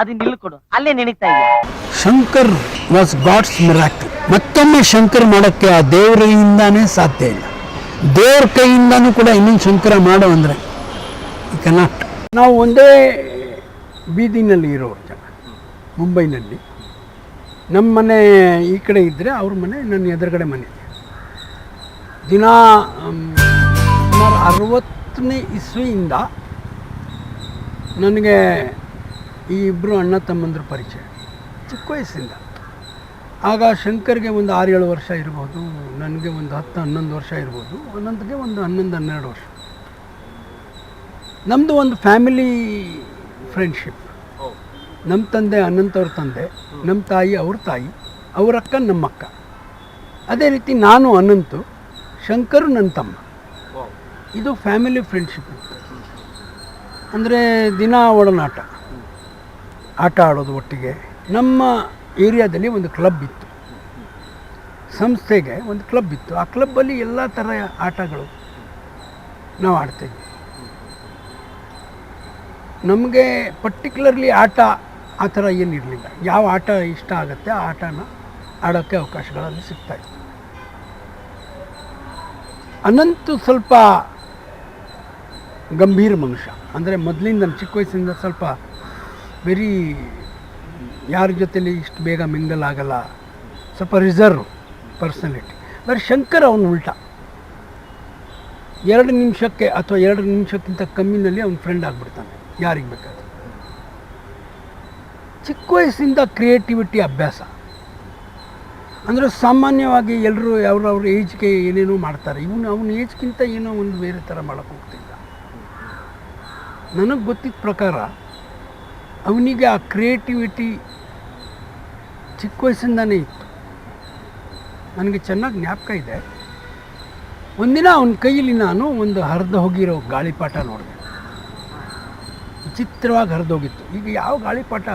ಅದು ನಿಲ್ಕೊಡು, ಅಲ್ಲೇ ನೆನೀತಾ ಇದೆಯಾ. Shankar was God's miracle. ಮತ್ತೊಮ್ಮೆ ಶಂಕರ್ ಮಾಡೋಕ್ಕೆ ಆ ದೇವರಿಂದಾನೇ ಸಾಧ್ಯ ಇಲ್ಲ. ದೇವ್ರ ಕೈಯಿಂದಾನೂ ಕೂಡ ಇನ್ನೊಂದು ಶಂಕರ ಮಾಡೋ ಅಂದರೆ ಈ ಕೆನಾಟ್. ನಾವು ಒಂದೇ ಬೀದಿನಲ್ಲಿ ಇರೋರು ಜನ ಮುಂಬೈನಲ್ಲಿ. ನಮ್ಮ ಮನೆ ಈ ಕಡೆ ಇದ್ದರೆ ಅವ್ರ ಮನೆ ನನ್ನ ಎದುರುಗಡೆ ಮನೆ. ದಿನ ಸುಮಾರು 60ನೇ ಇಸ್ವಿಯಿಂದ ನನಗೆ ಈ ಇಬ್ಬರು ಅಣ್ಣ ತಮ್ಮಂದ್ರ ಪರಿಚಯ ಚಿಕ್ಕ ವಯಸ್ಸಿಂದ. ಆಗ ಶಂಕರ್ಗೆ ಒಂದು 6-7 ವರ್ಷ ಇರ್ಬೋದು, ನನಗೆ ಒಂದು 10-11 ವರ್ಷ ಇರ್ಬೋದು, ಅನಂತಗೆ ಒಂದು 11-12 ವರ್ಷ. ನಮ್ಮದು ಒಂದು ಫ್ಯಾಮಿಲಿ ಫ್ರೆಂಡ್ಶಿಪ್. ನಮ್ಮ ತಂದೆ ಅನಂತವ್ರ ತಂದೆ, ನಮ್ಮ ತಾಯಿ ಅವ್ರ ತಾಯಿ, ಅವರಕ್ಕ ನಮ್ಮಕ್ಕ. ಅದೇ ರೀತಿ ನಾನು ಅನಂತು, ಶಂಕರು ನನ್ನ ತಮ್ಮ. ಇದು ಫ್ಯಾಮಿಲಿ ಫ್ರೆಂಡ್ಶಿಪ್. ಅಂದರೆ ದಿನ ಒಡನಾಟ, ಆಟ ಆಡೋದು ಒಟ್ಟಿಗೆ. ನಮ್ಮ ಏರಿಯಾದಲ್ಲಿ ಒಂದು ಕ್ಲಬ್ ಇತ್ತು, ಸಂಸ್ಥೆಗೆ ಒಂದು ಕ್ಲಬ್ ಇತ್ತು. ಆ ಕ್ಲಬ್ಬಲ್ಲಿ ಎಲ್ಲ ಥರ ಆಟಗಳು ನಾವು ಆಡ್ತೇವೆ. ನಮಗೆ ಪರ್ಟಿಕ್ಯುಲರ್ಲಿ ಆಟ ಆ ಥರ ಏನಿರಲಿಲ್ಲ. ಯಾವ ಆಟ ಇಷ್ಟ ಆಗುತ್ತೆ ಆ ಆಟನ ಆಡೋಕ್ಕೆ ಅವಕಾಶಗಳಲ್ಲಿ ಸಿಗ್ತಾಯಿತ್ತು. ಅನಂತು ಸ್ವಲ್ಪ ಗಂಭೀರ ಮನುಷ್ಯ. ಅಂದರೆ ಮೊದಲಿಂದ ಚಿಕ್ಕ ವಯಸ್ಸಿಂದ ಸ್ವಲ್ಪ ವೆರಿ, ಯಾರ ಜೊತೆಲಿ ಇಷ್ಟು ಬೇಗ ಮಿಂಗಲ್ ಆಗಲ್ಲ, ಸ್ವಲ್ಪ ರಿಸರ್ವ್ ಪರ್ಸನಾಲಿಟಿ. ಬಟ್ ಶಂಕರ್ ಅವನು ಉಲ್ಟ. 2 ನಿಮಿಷಕ್ಕೆ ಅಥವಾ 2 ನಿಮಿಷಕ್ಕಿಂತ ಕಮ್ಮಿನಲ್ಲಿ ಅವ್ನು ಫ್ರೆಂಡ್ ಆಗಿಬಿಡ್ತಾನೆ ಯಾರಿಗೆ ಬೇಕಾದ್ರೆ. ಚಿಕ್ಕ ವಯಸ್ಸಿಂದ ಕ್ರಿಯೇಟಿವಿಟಿ ಅಭ್ಯಾಸ. ಅಂದರೆ ಸಾಮಾನ್ಯವಾಗಿ ಎಲ್ಲರೂ ಅವ್ರವ್ರ ಏಜ್ಗೆ ಏನೇನೋ ಮಾಡ್ತಾರೆ. ಅವನ ಏಜ್ಗಿಂತ ಏನೋ ಒಂದು ಬೇರೆ ಥರ ಮಾಡೋಕ್ಕೆ ಹೋಗ್ತಿದ್ದ. ನನಗೆ ಗೊತ್ತಿದ್ದ ಪ್ರಕಾರ ಅವನಿಗೆ ಆ ಕ್ರಿಯೇಟಿವಿಟಿ ಚಿಕ್ಕ ವಯಸ್ಸಿಂದನೇ ಇತ್ತು. ನನಗೆ ಚೆನ್ನಾಗಿ ಜ್ಞಾಪಕ ಇದೆ. ಒಂದಿನ ಅವನ ಕೈಯಲ್ಲಿ ನಾನು ಒಂದು ಹರಿದು ಹೋಗಿರೋ ಗಾಳಿಪಾಠ ನೋಡಿದೆ. ವಿಚಿತ್ರವಾಗಿ ಹರಿದೋಗಿತ್ತು. ಈಗ ಯಾವ ಗಾಳಿಪಾಠ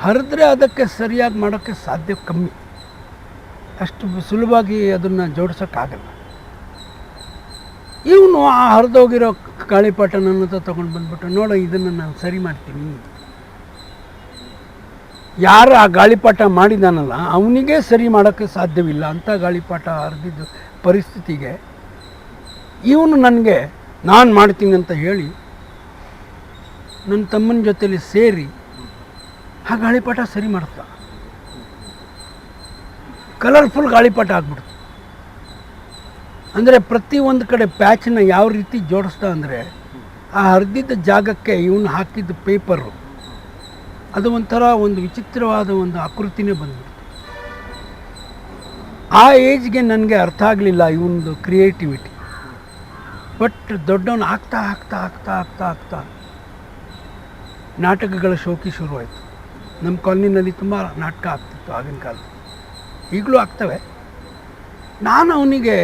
ಹರಿದ್ರೆ ಅದಕ್ಕೆ ಸರಿಯಾಗಿ ಮಾಡೋಕ್ಕೆ ಸಾಧ್ಯ ಕಮ್ಮಿ. ಅಷ್ಟು ಸುಲಭವಾಗಿ ಅದನ್ನು ಜೋಡಿಸೋಕ್ಕಾಗಲ್ಲ. ಇವನು ಆ ಹರಿದೋಗಿರೋ ಗಾಳಿಪಾಠ ನನ್ನ ಹತ್ರ ತೊಗೊಂಡು ಬಂದ್ಬಿಟ್ಟು, ನೋಡೋ ಇದನ್ನು ನಾನು ಸರಿ ಮಾಡ್ತೀನಿ. ಯಾರು ಆ ಗಾಳಿಪಾಠ ಮಾಡಿದಾನಲ್ಲ ಅವನಿಗೆ ಸರಿ ಮಾಡೋಕ್ಕೆ ಸಾಧ್ಯವಿಲ್ಲ ಅಂಥ ಗಾಳಿಪಾಠ ಹರಿದಿದ್ದು ಪರಿಸ್ಥಿತಿಗೆ ಇವನು ನನಗೆ ನಾನು ಮಾಡ್ತೀನಿ ಅಂತ ಹೇಳಿ ನನ್ನ ತಮ್ಮನ ಜೊತೆಲಿ ಸೇರಿ ಆ ಗಾಳಿಪಾಠ ಸರಿ ಮಾಡ್ತಾ. ಕಲರ್ಫುಲ್ ಗಾಳಿಪಾಠ ಆಗ್ಬಿಡ್ತು. ಅಂದರೆ ಪ್ರತಿಯೊಂದು ಕಡೆ ಪ್ಯಾಚನ್ನ ಯಾವ ರೀತಿ ಜೋಡಿಸ್ತಾ ಅಂದರೆ, ಆ ಹರಿದಿದ್ದ ಜಾಗಕ್ಕೆ ಇವನು ಹಾಕಿದ್ದ ಪೇಪರು ಅದು ಒಂಥರ ಒಂದು ವಿಚಿತ್ರವಾದ ಒಂದು ಆಕೃತಿನೇ ಬಂದ್ಬಿಡ್ತು. ಆ ಏಜ್ಗೆ ನನಗೆ ಅರ್ಥ ಆಗಲಿಲ್ಲ ಇವನದು ಕ್ರಿಯೇಟಿವಿಟಿ. ಬಟ್ ದೊಡ್ಡವನು ಆಗ್ತಾ ಆಗ್ತಾ ಆಗ್ತಾ ಆಗ್ತಾ ಆಗ್ತಾ ನಾಟಕಗಳ ಶೋಕಿ ಶುರುವಾಯಿತು. ನಮ್ಮ ಕಾಲೋನಿನಲ್ಲಿ ತುಂಬ ನಾಟಕ ಆಗ್ತಿತ್ತು ಆಗಿನ ಕಾಲ, ಈಗಲೂ ಆಗ್ತವೆ. ನಾನು ಅವನಿಗೆ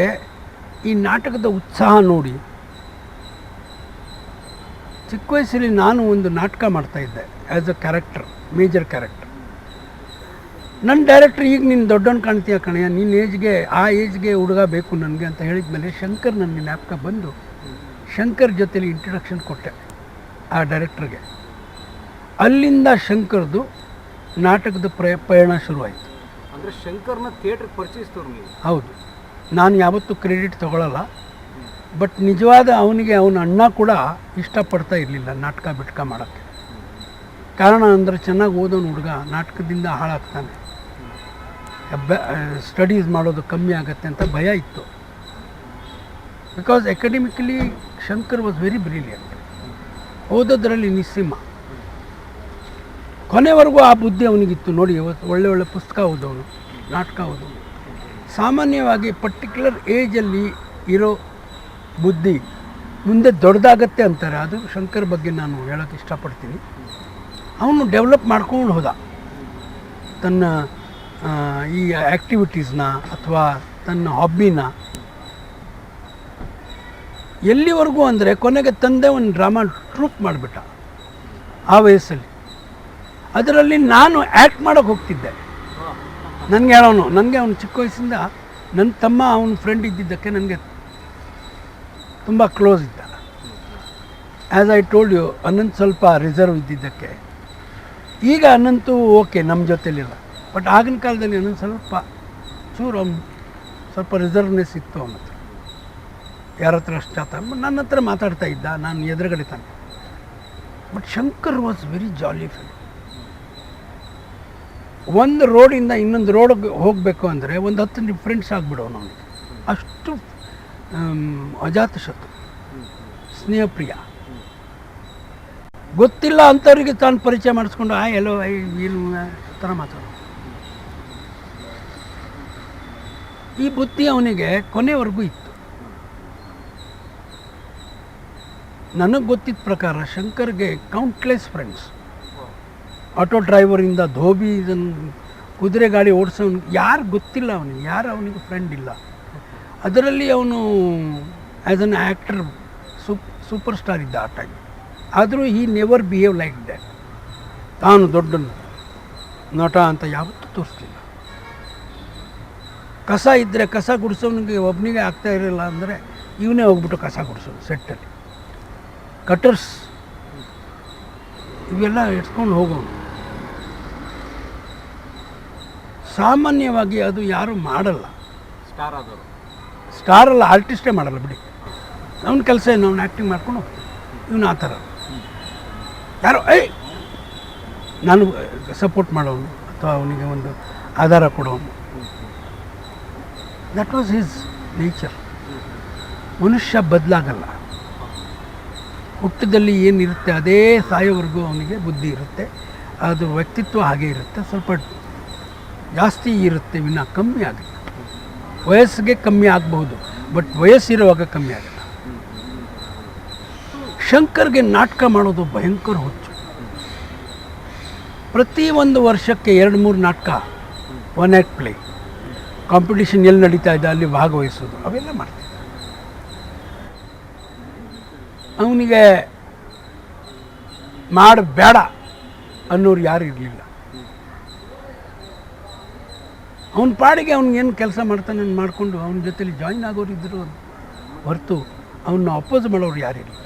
ಈ ನಾಟಕದ ಉತ್ಸಾಹ ನೋಡಿ, ಚಿಕ್ಕ ವಯಸ್ಸಲ್ಲಿ ನಾನು ಒಂದು ನಾಟಕ ಮಾಡ್ತಾಯಿದ್ದೆ as a character, major character. ನನ್ನ ಡೈರೆಕ್ಟ್ರ್, ಈಗ ನೀನು ದೊಡ್ಡವನು ಕಾಣ್ತೀಯ ಕಣಯ್ಯ, ನಿನ್ನ ಏಜ್ಗೆ ಆ ಏಜ್ಗೆ ಹುಡುಗ ಬೇಕು ನನಗೆ ಅಂತ ಹೇಳಿದ ಮೇಲೆ ಶಂಕರ್ ನನಗೆ ಜ್ಞಾಪಕ ಬಂದು ಶಂಕರ್ ಜೊತೆಲಿ ಇಂಟ್ರಡಕ್ಷನ್ ಕೊಟ್ಟೆ ಆ ಡೈರೆಕ್ಟ್ರಿಗೆ. ಅಲ್ಲಿಂದ ಶಂಕರ್ದು ನಾಟಕದ ಪಯಣ ಶುರುವಾಯಿತು. ಅಂದರೆ ಶಂಕರ್ನ ಥಿಯೇಟ್ರಿಗೆ ಪರಿಚಯಿಸಿದವ್ರು ನೀವು? ಹೌದು. ನಾನು ಯಾವತ್ತೂ ಕ್ರೆಡಿಟ್ ತೊಗೊಳ್ಳಲ್ಲ. ಬಟ್ ನಿಜವಾದ ಅವನಿಗೆ ಅವನ ಅಣ್ಣ ಕೂಡ ಇಷ್ಟಪಡ್ತಾ ಇರಲಿಲ್ಲ ನಾಟಕ ಬಿಟ್ಕ ಮಾಡೋಕ್ಕೆ. ಕಾರಣ ಅಂದರೆ ಚೆನ್ನಾಗಿ ಓದೋನು ಹುಡುಗ ನಾಟಕದಿಂದ ಹಾಳಾಗ್ತಾನೆ, ಸ್ಟಡೀಸ್ ಮಾಡೋದು ಕಮ್ಮಿ ಆಗುತ್ತೆ ಅಂತ ಭಯ ಇತ್ತು. Because academically Shankar was very brilliant, ಓದೋದ್ರಲ್ಲಿ ನಿಸ್ಸೀಮ. ಕೊನೆವರೆಗೂ ಆ ಬುದ್ಧಿ ಅವನಿಗಿತ್ತು. ನೋಡಿ, ಒಳ್ಳೆ ಒಳ್ಳೆ ಪುಸ್ತಕ ಓದೋನು, ನಾಟಕ ಓದೋನು. ಸಾಮಾನ್ಯವಾಗಿ ಪರ್ಟಿಕ್ಯುಲರ್ ಏಜಲ್ಲಿ ಇರೋ ಬುದ್ಧಿ ಮುಂದೆ ದೊಡ್ಡದಾಗತ್ತೆ ಅಂತಾರೆ. ಅದು ಶಂಕರ್ ಬಗ್ಗೆ ನಾನು ಹೇಳೋಕ್ಕೆ ಇಷ್ಟಪಡ್ತೀನಿ. ಅವನು ಡೆವಲಪ್ ಮಾಡ್ಕೊಂಡು ಹೋದ ತನ್ನ ಈ ಆ್ಯಕ್ಟಿವಿಟೀಸ್ನ ಅಥವಾ ತನ್ನ ಹಾಬಿನ. ಎಲ್ಲಿವರೆಗೂ ಅಂದರೆ ಕೊನೆಗೆ ತಂದೆ ಒಂದು ಡ್ರಾಮಾ ಟ್ರೂಪ್ ಮಾಡಿಬಿಟ್ಟ ಆ ವಯಸ್ಸಲ್ಲಿ. ಅದರಲ್ಲಿ ನಾನು ಆ್ಯಕ್ಟ್ ಮಾಡೋಕ್ಕೆ ಹೋಗ್ತಿದ್ದೆ. ನನಗೆ ಹೇಳೋನು, ನನಗೆ ಅವನು ಚಿಕ್ಕ ವಯಸ್ಸಿಂದ ನನ್ನ ತಮ್ಮ ಅವನ ಫ್ರೆಂಡ್ ಇದ್ದಿದ್ದಕ್ಕೆ ನನಗೆ ತುಂಬ ಕ್ಲೋಸ್ ಇದ್ದ. As I told you, Anant ಸ್ವಲ್ಪ ರಿಸರ್ವ್ ಇದ್ದಿದ್ದಕ್ಕೆ ಈಗ ಅನಂತೂ ಓಕೆ ನಮ್ಮ ಜೊತೆಲಿಲ್ಲ. ಬಟ್ ಆಗಿನ ಕಾಲದಲ್ಲಿ ಅನಂತ ಸ್ವಲ್ಪ ರಿಸರ್ವ್ನೆಸ್ ಇತ್ತು ಅವನ ಹತ್ರ. ಯಾರ ಹತ್ರ ಅಷ್ಟು ನನ್ನ ಹತ್ರ ಮಾತಾಡ್ತಾ ಇದ್ದ, ನಾನು ಎದುರುಗಡೆ ತಾನೆ. But Shankar was very jolly fellow. ಒಂದು ರೋಡಿಂದ ಇನ್ನೊಂದು ರೋಡ್ಗೆ ಹೋಗಬೇಕು ಅಂದರೆ ಒಂದು 10 ಡಿಫ್ರೆನ್ಸ್ ಆಗಿಬಿಡೋನು ಅವನಿಗೆ. ಅಷ್ಟು ಅಜಾತಶತ್ರು, ಸ್ನೇಹಪ್ರಿಯ. ಗೊತ್ತಿಲ್ಲ ಅಂಥವ್ರಿಗೆ ತಾನು ಪರಿಚಯ ಮಾಡಿಸ್ಕೊಂಡು ಎಲ್ಲೋ ಏನು ಥರ ಮಾತಾಡೋದು. ಈ ಬುದ್ಧಿ ಅವನಿಗೆ ಕೊನೆವರೆಗೂ ಇತ್ತು. ನನಗೆ ಗೊತ್ತಿದ್ದ ಪ್ರಕಾರ ಶಂಕರ್ಗೆ ಕೌಂಟ್ಲೆಸ್ ಫ್ರೆಂಡ್ಸ್. ಆಟೋ ಡ್ರೈವರಿಂದ ಧೋಬಿ, ಕುದುರೆ ಗಾಡಿ ಓಡಿಸೋನು ಯಾರು ಗೊತ್ತಿಲ್ಲ ಅವನಿಗೆ, ಯಾರು ಅವನಿಗೆ ಫ್ರೆಂಡ್ ಇಲ್ಲ. ಅದರಲ್ಲಿ ಅವನು as an actor super star ಇದ್ದ ಆ ಟೈಮ್. ಆದರೂ ಈ ನೆವರ್ ಬಿಹೇವ್ ಲೈಕ್ ದ್ಯಾಟ್. ತಾನು ದೊಡ್ಡ ನಟ ಅಂತ ಯಾವತ್ತೂ ತೋರಿಸ್ಲಿಲ್ಲ. ಕಸ ಇದ್ದರೆ ಕಸ ಗುಡಿಸೋನಿಗೆ ಒಬ್ಬನಿಗೆ ಆಗ್ತಾ ಇರಲಿಲ್ಲ ಅಂದರೆ ಇವನೇ ಹೋಗ್ಬಿಟ್ಟು ಕಸ ಗುಡಿಸೋನು ಸೆಟ್ಟಲ್ಲಿ. ಕಟರ್ಸ್ ಇವೆಲ್ಲ ಎತ್ಕೊಂಡು ಹೋಗೋನು. ಸಾಮಾನ್ಯವಾಗಿ ಅದು ಯಾರು ಮಾಡಲ್ಲ. ಸ್ಟಾರ್ ಅಲ್ಲ, ಆರ್ಟಿಸ್ಟೇ ಮಾಡಲ್ಲ ಬಿಡಿ. ಅವನ ಕೆಲಸ ಏನು, ಅವ್ನು ಆ್ಯಕ್ಟಿಂಗ್ ಮಾಡ್ಕೊಂಡು ಹೋಗ್ತಾನೆ. ಇವನು ಆ ಥರ ಯಾರೋ ನಾನು ಸಪೋರ್ಟ್ ಮಾಡೋನು ಅಥವಾ ಅವನಿಗೆ ಒಂದು ಆಧಾರ ಕೊಡೋನು. That was his nature. ಮನುಷ್ಯ ಬದಲಾಗಲ್ಲ. ಹುಟ್ಟದಲ್ಲಿ ಏನಿರುತ್ತೆ ಅದೇ ಸಾಯೋವರೆಗೂ ಅವನಿಗೆ ಬುದ್ಧಿ ಇರುತ್ತೆ. ಅದು ವ್ಯಕ್ತಿತ್ವ ಹಾಗೆ ಇರುತ್ತೆ. ಸ್ವಲ್ಪ ಜಾಸ್ತಿ ಇರುತ್ತೆ, ವಿನ ಕಮ್ಮಿ ಆಗುತ್ತೆ. ವಯಸ್ಸಿಗೆ ಕಮ್ಮಿ ಆಗಬಹುದು, ಬಟ್ ವಯಸ್ಸಿರುವಾಗ ಕಮ್ಮಿ ಆಗಲ್ಲ. ಶಂಕರ್ಗೆ ನಾಟಕ ಮಾಡೋದು ಭಯಂಕರ ಹುಚ್ಚು. ಪ್ರತಿ ಒಂದು ವರ್ಷಕ್ಕೆ 2-3 ನಾಟಕ, 1 ಆ್ಯಕ್ಟ್ ಪ್ಲೇ, ಕಾಂಪಿಟೇಷನ್ ಎಲ್ಲಿ ನಡೀತಾ ಇದೆ ಅಲ್ಲಿ ಭಾಗವಹಿಸೋದು, ಅವೆಲ್ಲ ಮಾಡ್ತಿದ್ದ. ಅವನಿಗೆ ಮಾಡಬೇಡ ಅನ್ನೋರು ಯಾರು ಇರಲಿಲ್ಲ. ಅವನ ಪಾಡಿಗೆ ಅವ್ನಿಗೇನು ಕೆಲಸ ಮಾಡ್ತಾನೆ ಮಾಡಿಕೊಂಡು ಅವನ ಜೊತೆಲಿ ಜಾಯಿನ್ ಆಗೋರು ಇದ್ದರು ಹೊರತು ಅವನ್ನ ಅಪೋಸ್ ಮಾಡೋರು ಯಾರಿರಲಿಲ್ಲ.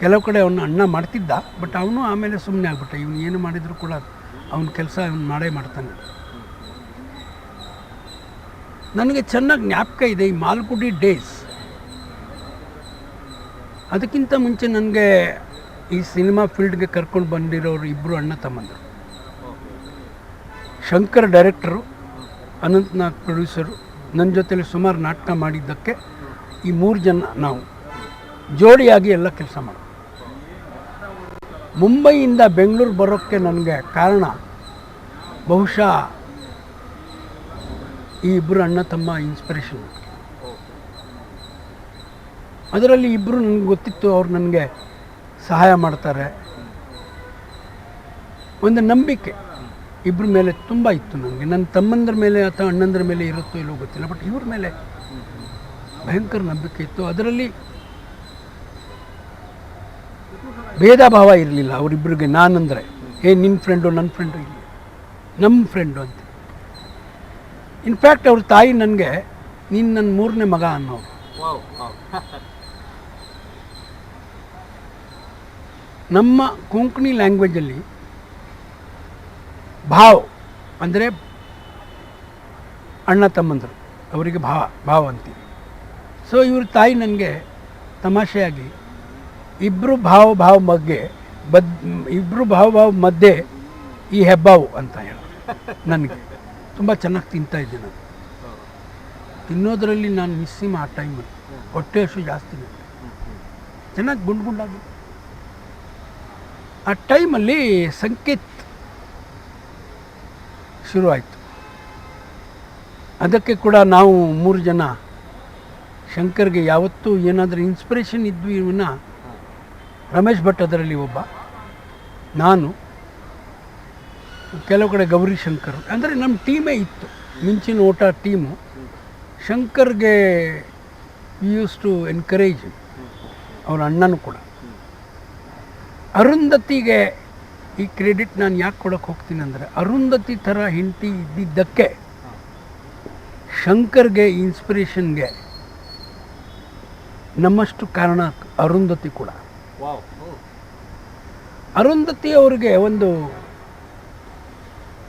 ಕೆಲವು ಕಡೆ ಅವನ್ನ ಅಣ್ಣ ಮಾಡ್ತಿದ್ದ, ಬಟ್ ಅವನು ಆಮೇಲೆ ಸುಮ್ಮನೆ ಆಗ್ಬಿಟ್ಟ. ಇವನು ಏನು ಮಾಡಿದರೂ ಕೂಡ ಅವನ ಕೆಲಸ ಅವನು ಮಾಡೇ ಮಾಡ್ತಾನೆ. ನನಗೆ ಚೆನ್ನಾಗಿ ಜ್ಞಾಪಕ ಇದೆ ಈ ಮಾಲ್ಗುಡಿ ಡೇಸ್. ಅದಕ್ಕಿಂತ ಮುಂಚೆ ನನಗೆ ಈ ಸಿನಿಮಾ ಫೀಲ್ಡ್ಗೆ ಕರ್ಕೊಂಡು ಬಂದಿರೋರು ಇಬ್ಬರು ಅಣ್ಣ ತಮ್ಮಂದರು. Shankar director, Anantnag producer. ನನ್ನ ಜೊತೆಲಿ ಸುಮಾರು ನಾಟಕ ಮಾಡಿದ್ದಕ್ಕೆ ಈ 3 ಜನ ನಾವು ಜೋಡಿಯಾಗಿ ಎಲ್ಲ ಕೆಲಸ ಮಾಡೋದು. ಮುಂಬೈಯಿಂದ ಬೆಂಗಳೂರು ಬರೋಕ್ಕೆ ನನಗೆ ಕಾರಣ ಬಹುಶಃ ಈ ಇಬ್ಬರು ಅಣ್ಣ ತಮ್ಮ ಇನ್ಸ್ಪಿರೇಷನ್. ಅದರಲ್ಲಿ ಇಬ್ಬರು ನನಗೆ ಗೊತ್ತಿತ್ತು, ಅವ್ರು ನನಗೆ ಸಹಾಯ ಮಾಡ್ತಾರೆ. ಒಂದು ನಂಬಿಕೆ ಇಬ್ಬರ ಮೇಲೆ ತುಂಬ ಇತ್ತು ನನಗೆ. ನನ್ನ ತಮ್ಮಂದ್ರ ಮೇಲೆ ಅಥವಾ ಅಣ್ಣಂದ್ರ ಮೇಲೆ ಇರುತ್ತೋ ಇಲ್ಲೋ ಗೊತ್ತಿಲ್ಲ, ಬಟ್ ಇವ್ರ ಮೇಲೆ ಭಯಂಕರ ನಂಬಿಕೆ ಇತ್ತು. ಅದರಲ್ಲಿ ಭೇದ ಭಾವ ಇರಲಿಲ್ಲ ಅವರಿಬ್ಬರಿಗೆ. ನಾನಂದರೆ ನಿನ್ನ ಫ್ರೆಂಡು ನನ್ನ ಫ್ರೆಂಡು ಇಲ್ಲ, ನಮ್ಮ ಫ್ರೆಂಡು ಅಂತ. ಇನ್ಫ್ಯಾಕ್ಟ್ ಅವ್ರ ತಾಯಿ ನನಗೆ ನೀನು ನನ್ನ 3ನೇ ಮಗ ಅನ್ನೋರು. ನಮ್ಮ ಕೊಂಕಣಿ ಲ್ಯಾಂಗ್ವೇಜಲ್ಲಿ ಭಾವ್ ಅಂದರೆ ಅಣ್ಣ ತಮ್ಮಂದರು, ಅವರಿಗೆ ಭಾವ ಅಂತೀವಿ. ಸೊ ಇವ್ರ ತಾಯಿ ನನಗೆ ತಮಾಷೆಯಾಗಿ ಇಬ್ಬರು ಭಾವ ಮಧ್ಯೆ ಈ ಹೆಬ್ಬಾವು ಅಂತ ಹೇಳೋದು. ನನಗೆ ತುಂಬ ಚೆನ್ನಾಗಿ ತಿಂತಾಯಿದ್ದೆ. ನಾನು ತಿನ್ನೋದರಲ್ಲಿ ನಾನು ಮಿಸ್ಸಿಮ್ ಆ ಟೈಮಲ್ಲಿ. ಹೊಟ್ಟೆ ಹಸು ಜಾಸ್ತಿ ನನಗೆ, ಚೆನ್ನಾಗಿ ಗುಂಡಾಗಿ. ಆ ಟೈಮಲ್ಲಿ ಸಂಕೇತ್ ಶುರುವಾಯಿತು. ಅದಕ್ಕೆ ಕೂಡ ನಾವು 3 ಜನ ಶಂಕರ್ಗೆ ಯಾವತ್ತೂ ಏನಾದರೂ ಇನ್ಸ್ಪಿರೇಷನ್ ಇದ್ವಿ. ಇವನ್ನ ರಮೇಶ್ ಭಟ್ ಅದರಲ್ಲಿ ಒಬ್ಬ, ನಾನು, ಕೆಲವು ಕಡೆ ಗೌರಿ ಶಂಕರ್. ಅಂದರೆ ನಮ್ಮ ಟೀಮೇ ಇತ್ತು, ಮಿಂಚಿನ ಓಟ ಟೀಮು. ಶಂಕರ್ಗೆ ಯೂಸ್ ಟು ಎನ್ಕರೇಜ್, ಅವ್ರ ಅಣ್ಣನೂ ಕೂಡ. ಅರುಂಧತಿಗೆ ಈ ಕ್ರೆಡಿಟ್ ನಾನು ಯಾಕೆ ಕೊಡೋಕ್ಕೆ ಹೋಗ್ತೀನಿ ಅಂದರೆ, ಅರುಂಧತಿ ಥರ ಹೆಂಡತಿ ಇದ್ದಿದ್ದಕ್ಕೆ ಶಂಕರ್ಗೆ ಇನ್ಸ್ಪಿರೇಷನ್ಗೆ ನಮ್ಮಷ್ಟು ಕಾರಣ ಅರುಂಧತಿ ಕೂಡ. ಅರುಂಧತಿ ಅವ್ರಿಗೆ ಒಂದು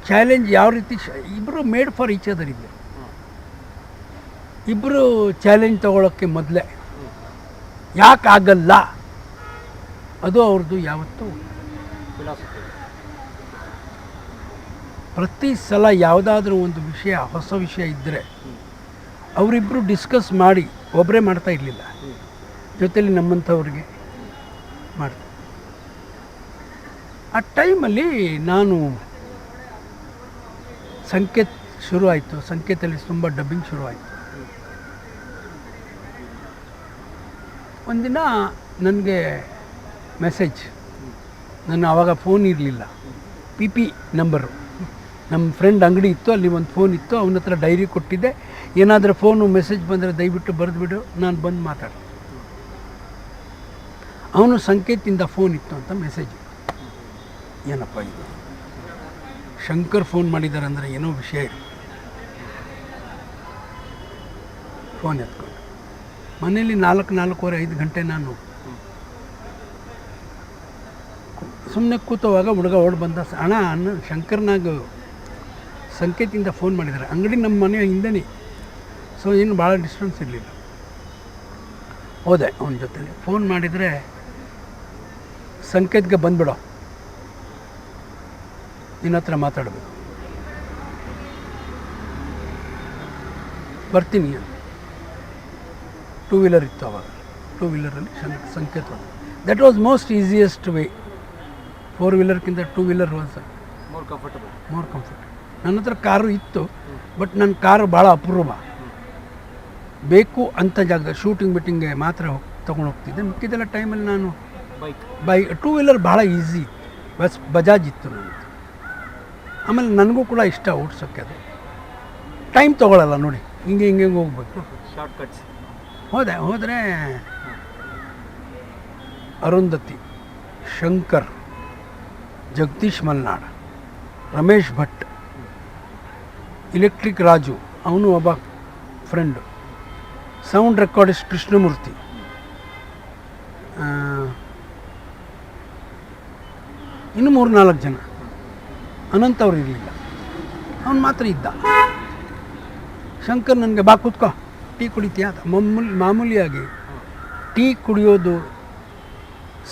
ಚಾಲೆಂಜ್ ಯಾವ ರೀತಿ ಇಬ್ಬರು ಮೇಡ್ ಫಾರ್ ಈಚ್ ಅದರ್ ಇದ್ದರು. ಇಬ್ಬರು ಚಾಲೆಂಜ್ ತಗೊಳ್ಳೋಕ್ಕೆ ಮೊದಲೇ ಯಾಕಾಗಲ್ಲ ಅದು ಅವ್ರದ್ದು ಯಾವತ್ತೂ ಫಿಲಾಸಫಿ. ಪ್ರತಿ ಸಲ ಯಾವುದಾದ್ರೂ ಒಂದು ವಿಷಯ ಹೊಸ ವಿಷಯ ಇದ್ದರೆ ಅವರಿಬ್ಬರು ಡಿಸ್ಕಸ್ ಮಾಡಿ ಒಬ್ಬರೇ ಮಾಡ್ತಾ ಇರಲಿಲ್ಲ, ಜೊತೆಲಿ ನಮ್ಮಂಥವ್ರಿಗೆ ಮಾಡ್ತಾರೆ. ಆ ಟೈಮಲ್ಲಿ ನಾನು ಸಂಕೇತ್ ಶುರುವಾಯಿತು, ಸಂಕೇತಲ್ಲಿ ತುಂಬ ಡಬ್ಬಿಂಗ್ ಶುರುವಾಯಿತು. ಒಂದಿನ ನನಗೆ ಮೆಸೇಜ್, ನನ್ನ ಆವಾಗ ಫೋನ್ ಇರಲಿಲ್ಲ, PP ನಂಬರು, ನಮ್ಮ ಫ್ರೆಂಡ್ ಅಂಗಡಿ ಇತ್ತು, ಅಲ್ಲಿ ಒಂದು ಫೋನ್ ಇತ್ತು, ಅವನ ಹತ್ರ ಡೈರಿ ಕೊಟ್ಟಿದ್ದೆ, ಏನಾದರೂ ಫೋನು ಮೆಸೇಜ್ ಬಂದರೆ ದಯವಿಟ್ಟು ಬರೆದುಬಿಡು, ನಾನು ಬಂದು ಮಾತಾಡ್ತೀನಿ. ಅವನು ಸಂಕೇತಿಂದ ಫೋನ್ ಇತ್ತು ಅಂತ ಮೆಸೇಜ್. ಏನಪ್ಪ ಇದು, ಶಂಕರ್ ಫೋನ್ ಮಾಡಿದ್ದಾರೆ ಅಂದರೆ ಏನೋ ವಿಷಯ ಇದೆ. ಫೋನ್ ಎತ್ಕೊಂಡು ಮನೇಲಿ 4:45 5 ಗಂಟೆ ನಾನು ಸುಮ್ಮನೆ ಕೂತವಾಗ ಹುಡುಗ ಓಡಿ ಬಂದ, ಅಣ್ಣ ಶಂಕರ್ನಾಗ ಸಂಕೇತಿಂದ ಫೋನ್ ಮಾಡಿದ್ದಾರೆ, ಅಂಗಡಿ ನಮ್ಮ ಮನೆ ಹಿಂದೆನೇ, ಸೊ ಏನು ಭಾಳ ಡಿಸ್ಟೆನ್ಸ್ ಇರಲಿಲ್ಲ. ಹೋದೆ ಅವನ ಜೊತೆಲಿ, ಫೋನ್ ಮಾಡಿದರೆ ಸಂಕೇತ್ಗೆ ಬಂದುಬಿಡೋ, ನಿನ್ನ ಹತ್ರ ಮಾತಾಡಬೇಕು, ಬರ್ತೀನಿ. 2 ವೀಲರ್ ಇತ್ತು ಅವಾಗ, 2 ವೀಲರಲ್ಲಿ ಸಂಕೇತ. That was most easiest way. 4 ವೀಲರ್ಗಿಂತ 2 wheeler was more comfortable. ನನ್ನ ಹತ್ರ ಕಾರು ಇತ್ತು, ಬಟ್ ನನ್ನ ಕಾರು ಭಾಳ ಅಪರೂಪ, ಬೇಕು ಅಂತ ಜಾಗ ಶೂಟಿಂಗ್ ಬಿಟ್ಟಿಂಗ್ಗೆ ಮಾತ್ರ ತೊಗೊಂಡು ಹೋಗ್ತಿದ್ದೆ. ಮಿಕ್ಕಿದೆಲ್ಲ ಟೈಮಲ್ಲಿ ನಾನು ಬೈಕ್ 2 ವೀಲರ್ ಭಾಳ ಈಸಿ, ಬಜಾಜ್ ಇತ್ತು ನನಗೆ. ಆಮೇಲೆ ನನಗೂ ಕೂಡ ಇಷ್ಟ ಓಡಿಸೋಕ್ಕೆ, ಅದು ಟೈಮ್ ತೊಗೊಳ್ಳಲ್ಲ ನೋಡಿ, ಹಿಂಗೆ ಹೋಗ್ಬೇಕು, ಶಾರ್ಟ್ ಕಟ್ಸ್. ಹೋದರೆ ಅರುಂಧತಿ, ಶಂಕರ್, ಜಗದೀಶ್ ಮಲ್ನಾಡ್, ರಮೇಶ್ ಭಟ್, ಇಲೆಕ್ಟ್ರಿಕ್ ರಾಜು, ಅವನು ಒಬ್ಬ ಫ್ರೆಂಡು, ಸೌಂಡ್ ರೆಕಾರ್ಡಿಸ್ಟ್ ಕೃಷ್ಣಮೂರ್ತಿ, ಇನ್ನು 3-4 ಜನ. ಅನಂತ್ ಅವ್ರು ಇರಲಿಲ್ಲ, ಅವನು ಮಾತ್ರ ಇದ್ದ. ಶಂಕರ್ ನನಗೆ ಬಾ ಕೂತ್ಕೋ, ಟೀ ಕುಡಿತೀಯ? ಮಾಮೂಲಿಯಾಗಿ ಟೀ ಕುಡಿಯೋದು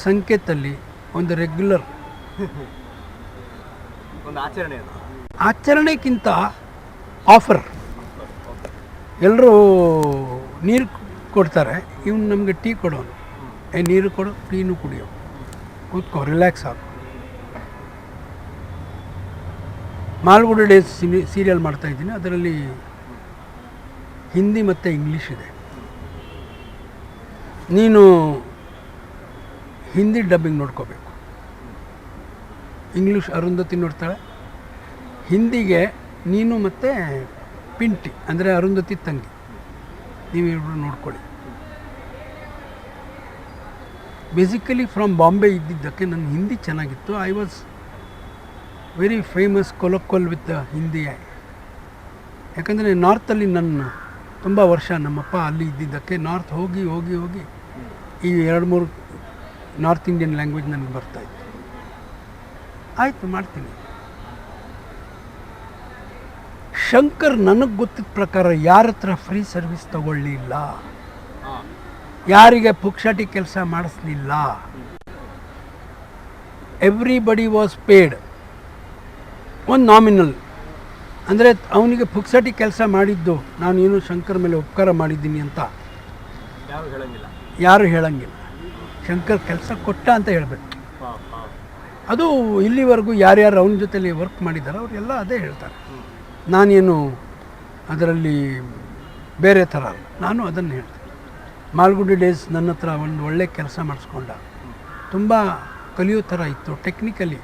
ಸಂಕೇತಲ್ಲಿ ಒಂದು ರೆಗ್ಯುಲರ್ ಒಂದು ಆಚರಣೆ. ಆಚರಣೆಗಿಂತ ಆಫರ್. ಎಲ್ಲರೂ ನೀರು ಕೊಡ್ತಾರೆ, ಇವನು ನಮಗೆ ಟೀ ಕೊಡೋನು, ನೀರು ಕೊಡು, ಟೀನು ಕುಡಿಯೋ, ಕೂತ್ಕೋ, ರಿಲ್ಯಾಕ್ಸ್ ಆಗು. ಮಾಲ್ಗುಡಿ ಡೇಸ್ ಸೀರಿಯಲ್ ಮಾಡ್ತಾಯಿದ್ದೀನಿ, ಅದರಲ್ಲಿ ಹಿಂದಿ ಮತ್ತು ಇಂಗ್ಲೀಷ್ ಇದೆ. ನೀನು ಹಿಂದಿ ಡಬ್ಬಿಂಗ್ ನೋಡ್ಕೋಬೇಕು, ಇಂಗ್ಲೀಷ್ ಅರುಂಧತಿ ನೋಡ್ತಾಳೆ, ಹಿಂದಿಗೆ ನೀನು ಮತ್ತು ಪಿಂಟಿ ಅಂದರೆ ಅರುಂಧತಿ ತಂಗಿ, ನೀವಿಬ್ಬರು ನೋಡ್ಕೊಳ್ಳಿ. ಬೇಸಿಕಲಿ ಫ್ರಮ್ ಬಾಂಬೆ ಇದ್ದಿದ್ದಕ್ಕೆ ನನ್ನ ಹಿಂದಿ ಚೆನ್ನಾಗಿತ್ತು. I was very famous colloquial with Hindi. ಯಾಕಂದರೆ ನಾರ್ತಲ್ಲಿ ನನ್ನ ತುಂಬ ವರ್ಷ ನಮ್ಮಪ್ಪ ಅಲ್ಲಿ ಇದ್ದಿದ್ದಕ್ಕೆ ನಾರ್ತ್ ಹೋಗಿ ಹೋಗಿ ಹೋಗಿ ಈ 2-3 ನಾರ್ತ್ ಇಂಡಿಯನ್ ಲ್ಯಾಂಗ್ವೇಜ್ ನನಗೆ ಬರ್ತಾಯಿತ್ತು. ಆಯಿತು, ಮಾಡ್ತೀನಿ. ಶಂಕರ್ ನನಗೆ ಗೊತ್ತಿದ್ದ ಪ್ರಕಾರ ಯಾರ ಹತ್ರ ಫ್ರೀ ಸರ್ವಿಸ್ ತಗೊಳ್ಳಿಲ್ಲ, ಯಾರಿಗೆ ಪುಕ್ಷಟಿ ಕೆಲಸ ಮಾಡಿಸ್ಲಿಲ್ಲ. ಎವ್ರಿಬಡಿ ವಾಸ್ ಪೇಡ್ ಒಂದು ನಾಮಿನಲ್. ಅಂದರೆ ಅವನಿಗೆ ಪುಕ್ಸಟಿ ಕೆಲಸ ಮಾಡಿದ್ದು ನಾನು ಏನು ಶಂಕರ್ ಮೇಲೆ ಉಪಕಾರ ಮಾಡಿದ್ದೀನಿ ಅಂತ ಯಾರು ಹೇಳಂಗಿಲ್ಲ. ಶಂಕರ್ ಕೆಲಸ ಕೊಟ್ಟ ಅಂತ ಹೇಳಬೇಕು. ಅದು ಇಲ್ಲಿವರೆಗೂ ಯಾರ್ಯಾರು ಅವನ ಜೊತೆಲಿ ವರ್ಕ್ ಮಾಡಿದ್ದಾರೋ ಅವರೆಲ್ಲ ಅದೇ ಹೇಳ್ತಾರೆ. ನಾನೇನು ಅದರಲ್ಲಿ ಬೇರೆ ಥರ ಅಲ್ಲ, ನಾನು ಅದನ್ನು ಹೇಳ್ತೀನಿ. ಮಾಲ್ಗುಡಿ ಡೇಸ್ ನನ್ನ ಹತ್ರ ಒಂದು ಒಳ್ಳೆ ಕೆಲಸ ಮಾಡಿಸ್ಕೊಂಡ, ತುಂಬ ಕಲಿಯೋ ಥರ ಇತ್ತು ಟೆಕ್ನಿಕಲಿ.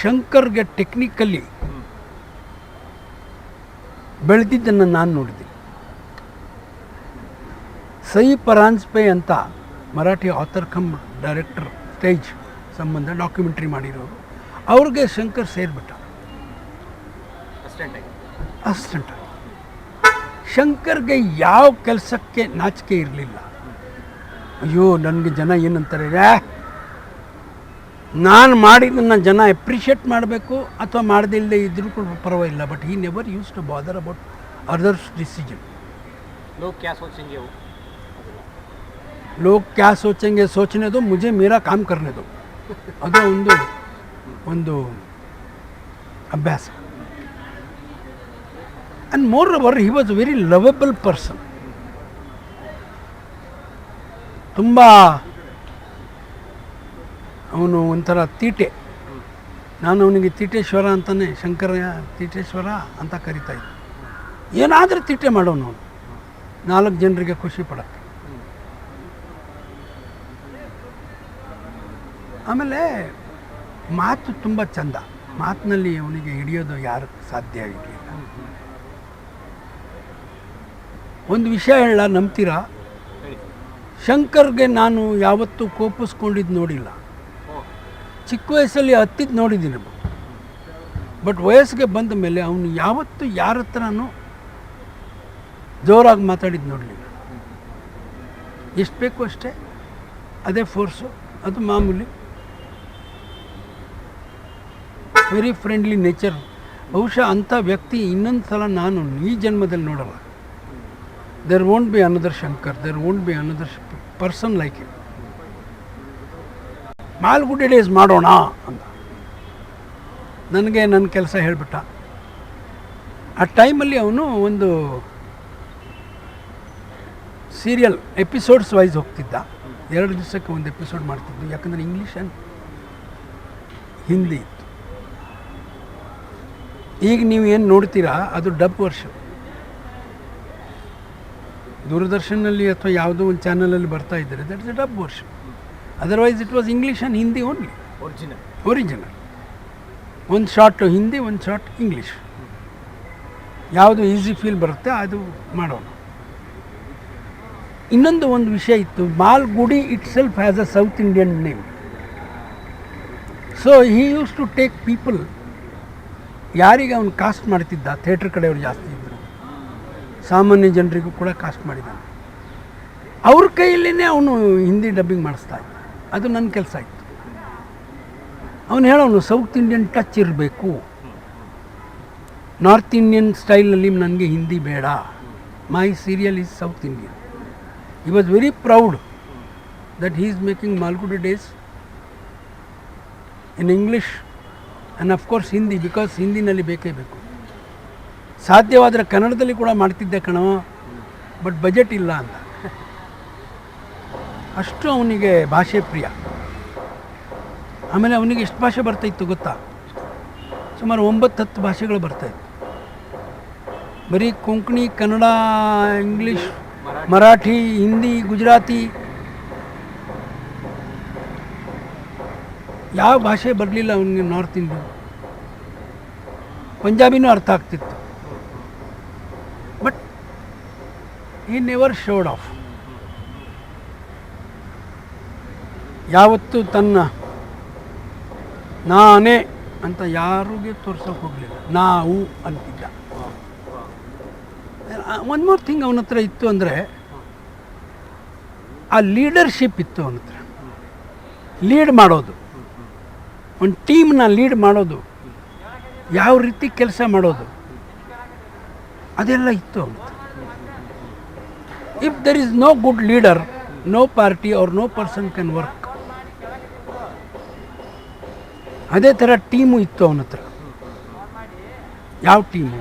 ಶಂಕರ್ಗೆ ಟೆಕ್ನಿಕಲಿ ಬೆಳೆದಿದ್ದನ್ನು ನಾನು ನೋಡಿದ್ದೀನಿ. ಸೈ ಪರಾಂಜ್ಪೆ ಅಂತ Marathi author come director, stage ಸಂಬಂಧ ಡಾಕ್ಯುಮೆಂಟ್ರಿ ಮಾಡಿರೋರು, ಅವ್ರಿಗೆ ಶಂಕರ್ ಸೇರಿಬಿಟ್ಟ ಅಸಿಸ್ಟೆಂಟಾಗಿ. ಶಂಕರ್ಗೆ ಯಾವ ಕೆಲಸಕ್ಕೆ ನಾಚಿಕೆ ಇರಲಿಲ್ಲ. ಅಯ್ಯೋ ನನಗೆ ಜನ ಏನಂತಾರೆ, ನಾನು ಮಾಡಿದ್ದನ್ನು ಜನ ಎಪ್ರಿಷಿಯೇಟ್ ಮಾಡಬೇಕು ಅಥವಾ ಮಾಡದಿಲ್ಲದೆ ಇದ್ರೂ ಕೂಡ ಪರವಾಗಿಲ್ಲ. But he never use to bother about others decision. लोग क्या सोचेंगे वो लोग क्या सोचेंगे सोचने दो, मुझे मेरा काम करने दो. ಅದು ಒಂದು ಅಭ್ಯಾಸ. And more over he was very lovable person. ತುಂಬ ಅವನು ಒಂಥರ ತೀಟೆ. ನಾನು ಅವನಿಗೆ ತೀಟೇಶ್ವರ ಅಂತಲೇ, ಶಂಕರ ತೀಟೇಶ್ವರ ಅಂತ ಕರಿತಾಯಿದ್ದೆ. ಏನಾದರೂ ತೀಟೆ ಮಾಡೋನು ಅವನು, 4 ಜನರಿಗೆ ಖುಷಿ ಪಡೋಕ್ಕೆ. ಆಮೇಲೆ ಮಾತು ತುಂಬ ಚಂದ. ಮಾತಿನಲ್ಲಿ ಅವನಿಗೆ ಹಿಡಿಯೋದು ಯಾರು ಸಾಧ್ಯ ಇರಲಿಲ್ಲ. ಒಂದು ವಿಷಯ ಹೇಳ, ನಂಬ್ತೀರಾ? ಶಂಕರ್ಗೆ ನಾನು ಯಾವತ್ತೂ ಕೋಪಿಸ್ಕೊಂಡಿದ್ದು ನೋಡಿಲ್ಲ. ಚಿಕ್ಕ ವಯಸ್ಸಲ್ಲಿ ಹತ್ತಿದ್ದು ನೋಡಿದ್ದೀನಿ, ಬಟ್ ವಯಸ್ಸಿಗೆ ಬಂದ ಮೇಲೆ ಅವನು ಯಾವತ್ತೂ ಯಾರ ಹತ್ರನೂ ಜೋರಾಗಿ ಮಾತಾಡಿದ್ದು ನೋಡಲಿಲ್ಲ. ಎಷ್ಟು ಬೇಕು ಅಷ್ಟೇ, ಅದೇ ಫೋರ್ಸು, ಅದು ಮಾಮೂಲಿ. Very friendly nature. ಬಹುಶಃ ಅಂಥ ವ್ಯಕ್ತಿ ಇನ್ನೊಂದು ಸಲ ನಾನು ಈ ಜನ್ಮದಲ್ಲಿ ನೋಡಲ್ಲ. There won't be another Shankar, there won't be another person like it. Malgudi days ಮಾಡೋಣ ಅಂತ ನನಗೆ ನನ್ನ ಕೆಲಸ ಹೇಳಿಬಿಟ್ಟ. ಆ ಟೈಮಲ್ಲಿ ಅವನು ಒಂದು ಸೀರಿಯಲ್ ಎಪಿಸೋಡ್ಸ್ ವೈಸ್ ಹೋಗ್ತಿದ್ದ. 2 ದಿವಸಕ್ಕೆ ಒಂದು ಎಪಿಸೋಡ್ ಮಾಡ್ತಿದ್ದು, ಯಾಕಂದರೆ ಇಂಗ್ಲೀಷ್ ಆ್ಯಂಡ್ ಹಿಂದಿ ಇತ್ತು. ಈಗ ನೀವು ಏನು ನೋಡ್ತೀರಾ ಅದು ಡಬ್ ವರ್ಷನ್. ದೂರದರ್ಶನಲ್ಲಿ ಅಥವಾ ಯಾವುದೋ ಒಂದು ಚಾನಲಲ್ಲಿ ಬರ್ತಾ ಇದ್ದಾರೆ, that is a dub version. Otherwise it was English and Hindi only. Original. ಒಂದು ಶಾರ್ಟ್ ಹಿಂದಿ, ಒಂದು ಶಾರ್ಟ್ ಇಂಗ್ಲೀಷ್. ಯಾವುದು ಈಸಿ ಫೀಲ್ ಬರುತ್ತೆ ಅದು ಮಾಡೋಣ. ಇನ್ನೊಂದು ಒಂದು ವಿಷಯ ಇತ್ತು, Malgudi itself has a South Indian name. So he use to take people. ಯಾರಿಗೆ ಅವನು ಕಾಸ್ಟ್ ಮಾಡ್ತಿದ್ದ, ಥಿಯೇಟ್ರ್ ಕಡೆಯವರು ಜಾಸ್ತಿ ಇದ್ದರು, ಸಾಮಾನ್ಯ ಜನರಿಗೂ ಕೂಡ ಕಾಸ್ಟ್ ಮಾಡಿದ್ದಾನೆ. ಅವ್ರ ಕೈಯಲ್ಲೇ ಅವನು ಹಿಂದಿ ಡಬ್ಬಿಂಗ್ ಮಾಡಿಸ್ತಾ ಇದ್ದ. ಅದು ನನ್ನ ಕೆಲಸ ಇತ್ತು. ಅವನು ಹೇಳೋನು ಸೌತ್ ಇಂಡಿಯನ್ ಟಚ್ ಇರಬೇಕು, ನಾರ್ತ್ ಇಂಡಿಯನ್ ಸ್ಟೈಲಲ್ಲಿ ನನಗೆ ಹಿಂದಿ ಬೇಡ, my serial is South Indian. He was very proud that he is making Malgudi Days in English and of course Hindi, because ಹಿಂದಿನಲ್ಲಿ ಬೇಕೇ ಬೇಕು. ಸಾಧ್ಯವಾದರೆ ಕನ್ನಡದಲ್ಲಿ ಕೂಡ ಮಾಡ್ತಿದ್ದೆ ಕಣೋ, ಬಟ್ ಬಜೆಟ್ ಇಲ್ಲ ಅಂತ. ಅಷ್ಟು ಅವನಿಗೆ ಭಾಷೆ ಪ್ರಿಯ. ಆಮೇಲೆ ಅವನಿಗೆ ಎಷ್ಟು ಭಾಷೆ ಬರ್ತಾಯಿತ್ತು ಗೊತ್ತಾ? ಸುಮಾರು 9-10 ಭಾಷೆಗಳು ಬರ್ತಾಯಿತ್ತು. ಬರೀ ಕೊಂಕಣಿ, ಕನ್ನಡ, ಇಂಗ್ಲೀಷ್, ಮರಾಠಿ, ಹಿಂದಿ, ಗುಜರಾತಿ, ಯಾವ ಭಾಷೆ ಬರಲಿಲ್ಲ ಅವನಿಗೆ. ನಾರ್ತ್ ಇಂಡಿಯನ್, ಪಂಜಾಬಿನೂ ಅರ್ಥ ಆಗ್ತಿತ್ತು. But he never showed of. ಯಾವತ್ತೂ ತನ್ನ ನಾನೇ ಅಂತ ಯಾರಿಗೆ ತೋರ್ಸೋಕೆ ಹೋಗಲಿಲ್ಲ, ನಾವು ಅಂತಿದ್ದ. ಒನ್ ಮೋರ್ ಥಿಂಗ್ ಅವನ ಹತ್ರ ಇತ್ತು ಅಂದರೆ, ಆ ಲೀಡರ್ಶಿಪ್ ಇತ್ತು ಅವನ ಹತ್ರ. ಲೀಡ್ ಮಾಡೋದು, ಒಂದು ಟೀಮ್ನ ಲೀಡ್ ಮಾಡೋದು, ಯಾವ ರೀತಿ ಕೆಲಸ ಮಾಡೋದು, ಅದೆಲ್ಲ ಇತ್ತು ಅವನ ಹತ್ರ. If there is no good leader, no party or no person can work. ಅದೇ ಥರ ಟೀಮು ಇತ್ತು ಅವನ ಹತ್ರ. ಯಾವ ಟೀಮು?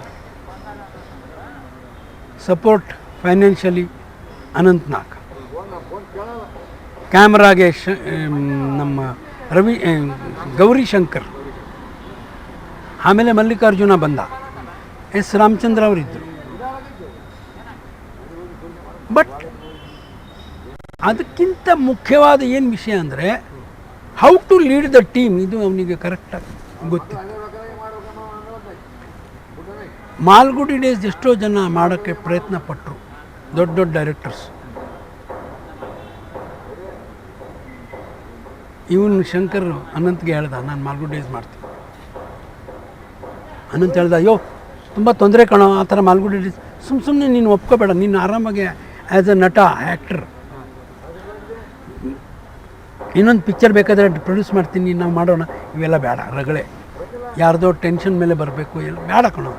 ಸಪೋರ್ಟ್ ಫೈನಾನ್ಷಿಯಲಿ ಅನಂತ್ನಾಗ್, ಕ್ಯಾಮ್ರಾಗೆ ನಮ್ಮ ಗೌರಿ ಶಂಕರ್, ಆಮೇಲೆ ಮಲ್ಲಿಕಾರ್ಜುನ ಬಂದ, ಎಸ್ ರಾಮಚಂದ್ರ ಅವರಿದ್ದರು. ಬಟ್ ಅದಕ್ಕಿಂತ ಮುಖ್ಯವಾದ ಏನು ವಿಷಯ ಅಂದರೆ how to lead the team, ಇದು ಅವನಿಗೆ ಕರೆಕ್ಟಾಗಿ ಗೊತ್ತಿತ್ತು. ಮಾಲ್ಗುಡಿ ಡೇಸ್ ಎಷ್ಟೋ ಜನ ಮಾಡೋಕ್ಕೆ ಪ್ರಯತ್ನ ಪಟ್ಟರು, ದೊಡ್ಡ ದೊಡ್ಡ ಡೈರೆಕ್ಟರ್ಸ್. ಇವನು ಶಂಕರ್ ಅನಂತ್ಗೆ ಹೇಳ್ದ, ನಾನು ಮಾಲ್ಗುಡಿ ಡೇಸ್ ಮಾಡ್ತೀನಿ. ಅನಂತ್ ಹೇಳ್ದ, ಅಯ್ಯೋ ತುಂಬ ತೊಂದರೆ ಕಾಣೋ ಆ ಥರ ಮಾಲ್ಗುಡಿ ಡೇಸ್, ಸುಮ್ಮನೆ ನೀನು ಒಪ್ಕೋಬೇಡ, ನೀನು ಆರಾಮಾಗಿ ಆ್ಯಸ್ ಎ ನಟ, ಆ್ಯಕ್ಟರ್ ಇನ್ನೊಂದು ಪಿಕ್ಚರ್ ಬೇಕಾದರೆ ಪ್ರೊಡ್ಯೂಸ್ ಮಾಡ್ತೀನಿ, ನಾವು ಮಾಡೋಣ, ಇವೆಲ್ಲ ಬೇಡ, ರಗಳೆ, ಯಾರ್ದೋ ಟೆನ್ಷನ್ ಮೇಲೆ ಬರಬೇಕು, ಎಲ್ಲ ಬೇಡ ಕಣೋ.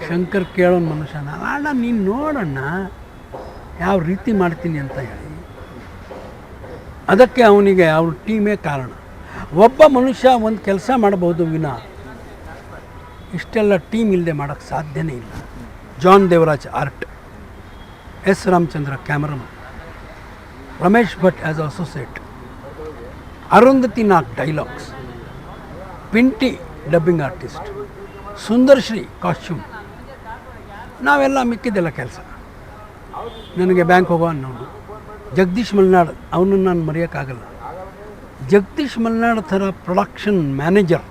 ಶಂಕರ್ ಕೇಳೋನ್ ಮನುಷ್ಯನ, ಅಣ್ಣ ನೀನು ನೋಡೋಣ ಯಾವ ರೀತಿ ಮಾಡ್ತೀನಿ ಅಂತ ಹೇಳಿ. ಅದಕ್ಕೆ ಅವನಿಗೆ ಅವ್ರ ಟೀಮೇ ಕಾರಣ. ಒಬ್ಬ ಮನುಷ್ಯ ಒಂದು ಕೆಲಸ ಮಾಡಬಹುದು ವಿನ ಇಷ್ಟೆಲ್ಲ ಟೀಮ್ ಇಲ್ಲದೆ ಮಾಡೋಕ್ಕೆ ಸಾಧ್ಯನೇ ಇಲ್ಲ. John Devaraj art, S Ramachandra cameraman, Ramesh Bhat as associate, Arundhati Nag dialogues, Pinty dubbing artist, Sundar Shri costume, ನಾವೆಲ್ಲ ಮಿಕ್ಕಿದ್ದೆಲ್ಲ ಕೆಲಸ. ನನಗೆ ಬ್ಯಾಂಕ್ ಹೋಗೋ ಅನ್ನೋದು ಜಗದೀಶ್ ಮಲ್ನಾಡ್, ಅವನನ್ನು ನಾನು ಮರೆಯೋಕ್ಕಾಗಲ್ಲ. ಜಗದೀಶ್ ಮಲ್ನಾಡ್ ಥರ ಪ್ರೊಡಕ್ಷನ್ ಮ್ಯಾನೇಜರ್,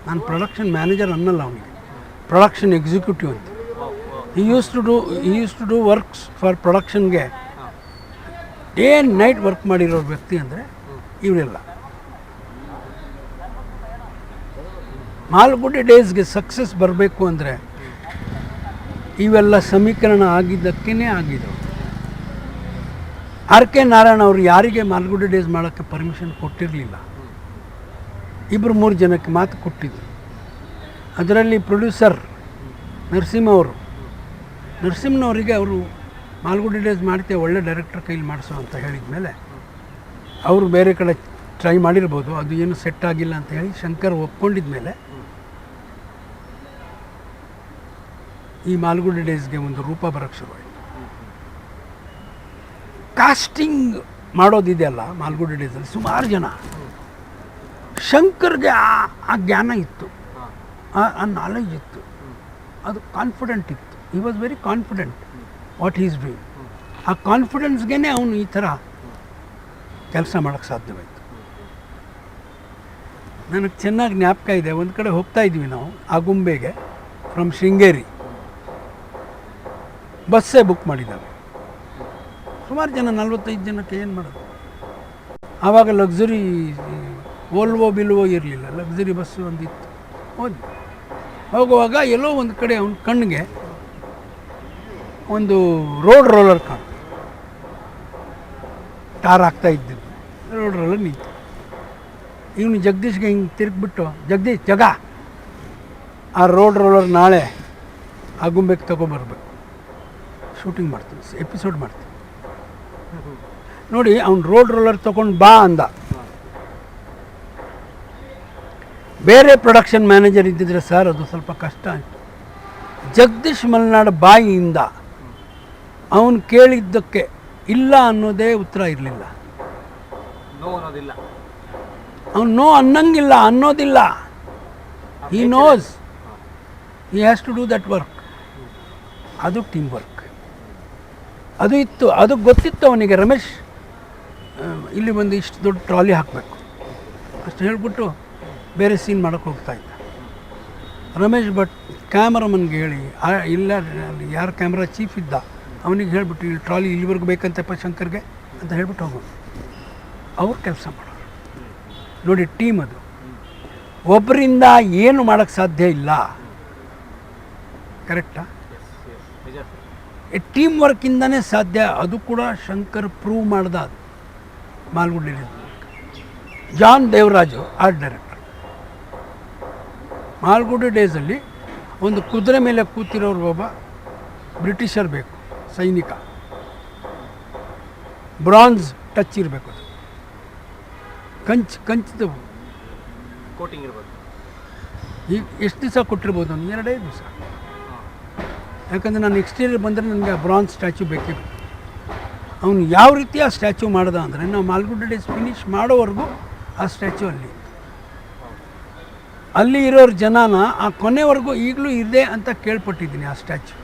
ನಾನು ಪ್ರೊಡಕ್ಷನ್ ಮ್ಯಾನೇಜರ್ ಅನ್ನಲ್ಲ ಅವನಿಗೆ, ಪ್ರೊಡಕ್ಷನ್ ಎಕ್ಸಿಕ್ಯೂಟಿವ್ ಅಂತ. He use to do works for ಪ್ರೊಡಕ್ಷನ್ಗೆ ಡೇ ಆ್ಯಂಡ್ ನೈಟ್ ವರ್ಕ್ ಮಾಡಿರೋ ವ್ಯಕ್ತಿ ಅಂದರೆ ಇವರೆಲ್ಲ. ಮಾಲ್ಗುಡಿ ಡೇಸ್ಗೆ ಸಕ್ಸಸ್ ಬರಬೇಕು ಅಂದರೆ ಇವೆಲ್ಲ ಸಮೀಕರಣ ಆಗಿದ್ದಕ್ಕೇ ಆಗಿದ್ದವು. ಆರ್ ಕೆ ನಾರಾಯಣ ಅವರು ಯಾರಿಗೆ ಮಾಲ್ಗುಡಿ ಡೇಸ್ ಮಾಡೋಕ್ಕೆ ಪರ್ಮಿಷನ್ ಕೊಟ್ಟಿರಲಿಲ್ಲ, 2-3 ಜನಕ್ಕೆ ಮಾತು ಕೊಟ್ಟಿದ್ದರು. ಅದರಲ್ಲಿ ಪ್ರೊಡ್ಯೂಸರ್ ನರಸಿಂಹನವರಿಗೆ ಅವರು ಮಾಲ್ಗುಡಿ ಡೇಸ್ ಮಾಡ್ತೇವೆ, ಒಳ್ಳೆ ಡೈರೆಕ್ಟರ್ ಕೈಲಿ ಮಾಡಿಸೋ ಅಂತ ಹೇಳಿದ ಮೇಲೆ ಅವರು ಬೇರೆ ಕಡೆ ಟ್ರೈ ಮಾಡಿರ್ಬೋದು, ಅದು ಏನು ಸೆಟ್ ಆಗಿಲ್ಲ ಅಂತ ಹೇಳಿ ಶಂಕರ್ ಒಪ್ಕೊಂಡಿದ ಮೇಲೆ ಈ ಮಾಲ್ಗುಡಿ ಡೇಸ್ಗೆ ಒಂದು ರೂಪ ಬರೋಕ್ಕೆ ಶುರುವಾಯಿತು. ಕಾಸ್ಟಿಂಗ್ ಮಾಡೋದಿದೆಯಲ್ಲ ಮಾಲ್ಗುಡಿ ಡೇಸಲ್ಲಿ ಸುಮಾರು ಜನ, ಶಂಕರ್ಗೆ ಆ ಜ್ಞಾನ ಇತ್ತು, ಆ ನಾಲೆಜ್ ಇತ್ತು, ಅದು ಕಾನ್ಫಿಡೆಂಟ್ ಇತ್ತು. ಹಿ was very confident what is doing. ಆ ಕಾನ್ಫಿಡೆನ್ಸ್ಗೆ ಅವನು ಈ ಥರ ಕೆಲಸ ಮಾಡೋಕ್ಕೆ ಸಾಧ್ಯವಾಯಿತು. ನನಗೆ ಚೆನ್ನಾಗಿ ಜ್ಞಾಪಕ ಇದೆ, ಒಂದು ಕಡೆ ಹೋಗ್ತಾ ಇದ್ವಿ ನಾವು ಆಗುಂಬೆಗೆ ಫ್ರಮ್ ಶೃಂಗೇರಿ, ಬಸ್ಸೇ ಬುಕ್ ಮಾಡಿದ್ದಾವೆ. ಸುಮಾರು ಜನ, 45 ಜನಕ್ಕೆ ಏನು ಮಾಡೋದು. ಆವಾಗ ಲಕ್ಸುರಿ ಓಲ್ವೋ ಬಿಲ್ವೋ ಇರಲಿಲ್ಲ, ಲಕ್ಸುರಿ ಬಸ್ಸು ಒಂದಿತ್ತು. ಹೋಗುವಾಗ ಎಲ್ಲೋ ಒಂದು ಕಡೆ ಅವನ ಕಣ್ಣಿಗೆ ಒಂದು ರೋಡ್ ರೋಲರ್ ಕಾಣು, ಟಾರ್ ಆಗ್ತಾ ಇದ್ದಿದ್ದು ರೋಡ್ ರೋಲರ್ ನಿಂತು. ಇವನು ಜಗದೀಶ್ಗೆ ಹಿಂಗೆ ತಿರುಗಿಬಿಟ್ಟು, ಜಗದೀಶ್ ಜಗ ಆ ರೋಡ್ ರೋಲರ್ ನಾಳೆ ಆಗುಂಬೆಗೆ ತಗೊಂಬರ್ಬೇಕು, ಶೂಟಿಂಗ್ ಮಾಡ್ತೀವಿ, ಎಪಿಸೋಡ್ ಮಾಡ್ತೀವಿ. ನೋಡಿ, ಅವ್ನು ರೋಡ್ ರೋಲರ್ ತೊಗೊಂಡು ಬಾ ಅಂದ. ಬೇರೆ ಪ್ರೊಡಕ್ಷನ್ ಮ್ಯಾನೇಜರ್ ಇದ್ದಿದ್ರೆ ಸರ್ ಅದು ಸ್ವಲ್ಪ ಕಷ್ಟ ಆಯಿತು. ಜಗದೀಶ್ ಮಲ್ನಾಡ್ ಬಾಯಿಯಿಂದ ಅವನು ಕೇಳಿದ್ದಕ್ಕೆ ಇಲ್ಲ ಅನ್ನೋದೇ ಉತ್ತರ ಇರಲಿಲ್ಲ. ಅವನು ನೋ ಅನ್ನಂಗಿಲ್ಲ, ಅನ್ನೋದಿಲ್ಲ. He knows he has to do that work. ಅದು ಟೀಮ್ ವರ್ಕ್, ಅದು ಇತ್ತು, ಅದು ಗೊತ್ತಿತ್ತು ಅವನಿಗೆ. ರಮೇಶ್ ಇಲ್ಲಿ ಒಂದು ಇಷ್ಟು ದೊಡ್ಡ ಟ್ರಾಲಿ ಹಾಕಬೇಕು ಅಷ್ಟು ಹೇಳಿಬಿಟ್ಟು ಬೇರೆ ಸೀನ್ ಮಾಡೋಕ್ಕೆ ಹೋಗ್ತಾಯಿದ್ದ. ರಮೇಶ್ ಭಟ್ ಕ್ಯಾಮ್ರಾಮನ್ಗೆ ಹೇಳಿ, ಇಲ್ಲ ಅಲ್ಲಿ ಯಾರು ಕ್ಯಾಮ್ರಾ ಚೀಫ್ ಇದ್ದ ಅವನಿಗೆ ಹೇಳಿಬಿಟ್ಟು ಇಲ್ಲಿ ಟ್ರಾಲಿ ಇಲ್ಲಿವರೆಗೂ ಬೇಕಂತಪ್ಪ ಶಂಕರ್ಗೆ ಅಂತ ಹೇಳ್ಬಿಟ್ಟು ಹೋಗೋದು. ಅವ್ರು ಕೆಲಸ ಮಾಡೋರು. ನೋಡಿ, ಟೀಮ್ ಅದು. ಒಬ್ಬರಿಂದ ಏನು ಮಾಡೋಕ್ಕೆ ಸಾಧ್ಯ ಇಲ್ಲ. ಕರೆಕ್ಟಾ? ಟೀಮ್ ವರ್ಕಿಂದನೇ ಸಾಧ್ಯ. ಅದು ಕೂಡ ಶಂಕರ್ ಪ್ರೂವ್ ಮಾಡ್ದ. Malgudi John Devaraju art director. Malgudi ಡೇಸಲ್ಲಿ ಒಂದು ಕುದುರೆ ಮೇಲೆ ಕೂತಿರೋರು ಒಬ್ಬ ಬ್ರಿಟಿಷರ್ ಬೇಕು, ಸೈನಿಕ, ಬ್ರಾನ್ಸ್ ಟಚ್ ಇರಬೇಕು, ಅದು ಕಂಚಿದು ಕೋಟಿಂಗ್ ಇರ್ಬೋದು. ಈಗ ಎಷ್ಟು ದಿವಸ ಕೊಟ್ಟಿರ್ಬೋದು? ಒಂದು 2 ದಿವಸ. ಯಾಕಂದರೆ ನಾನು ಎಕ್ಸ್ಟೀರಿಯರ್ ಬಂದರೆ ನನಗೆ ಬ್ರಾನ್ಸ್ ಸ್ಟ್ಯಾಚ್ಯೂ ಬೇಕೇ ಬೇಕು. ಅವನು ಯಾವ ರೀತಿ ಆ ಸ್ಟ್ಯಾಚ್ಯೂ ಮಾಡ್ದ ಅಂದರೆ, ನಾವು ಮಾಲ್ಗುಡಿ ಡೇಸ್ ಫಿನಿಷ್ ಮಾಡೋವರೆಗೂ ಆ ಸ್ಟ್ಯಾಚ್ಯೂ ಅಲ್ಲಿ ಇರೋರ ಜನನ ಆ ಕೊನೆವರೆಗೂ ಈಗಲೂ ಇದೆ ಅಂತ ಕೇಳ್ಪಟ್ಟಿದ್ದೀನಿ. ಆ ಸ್ಟ್ಯಾಚ್ಯೂ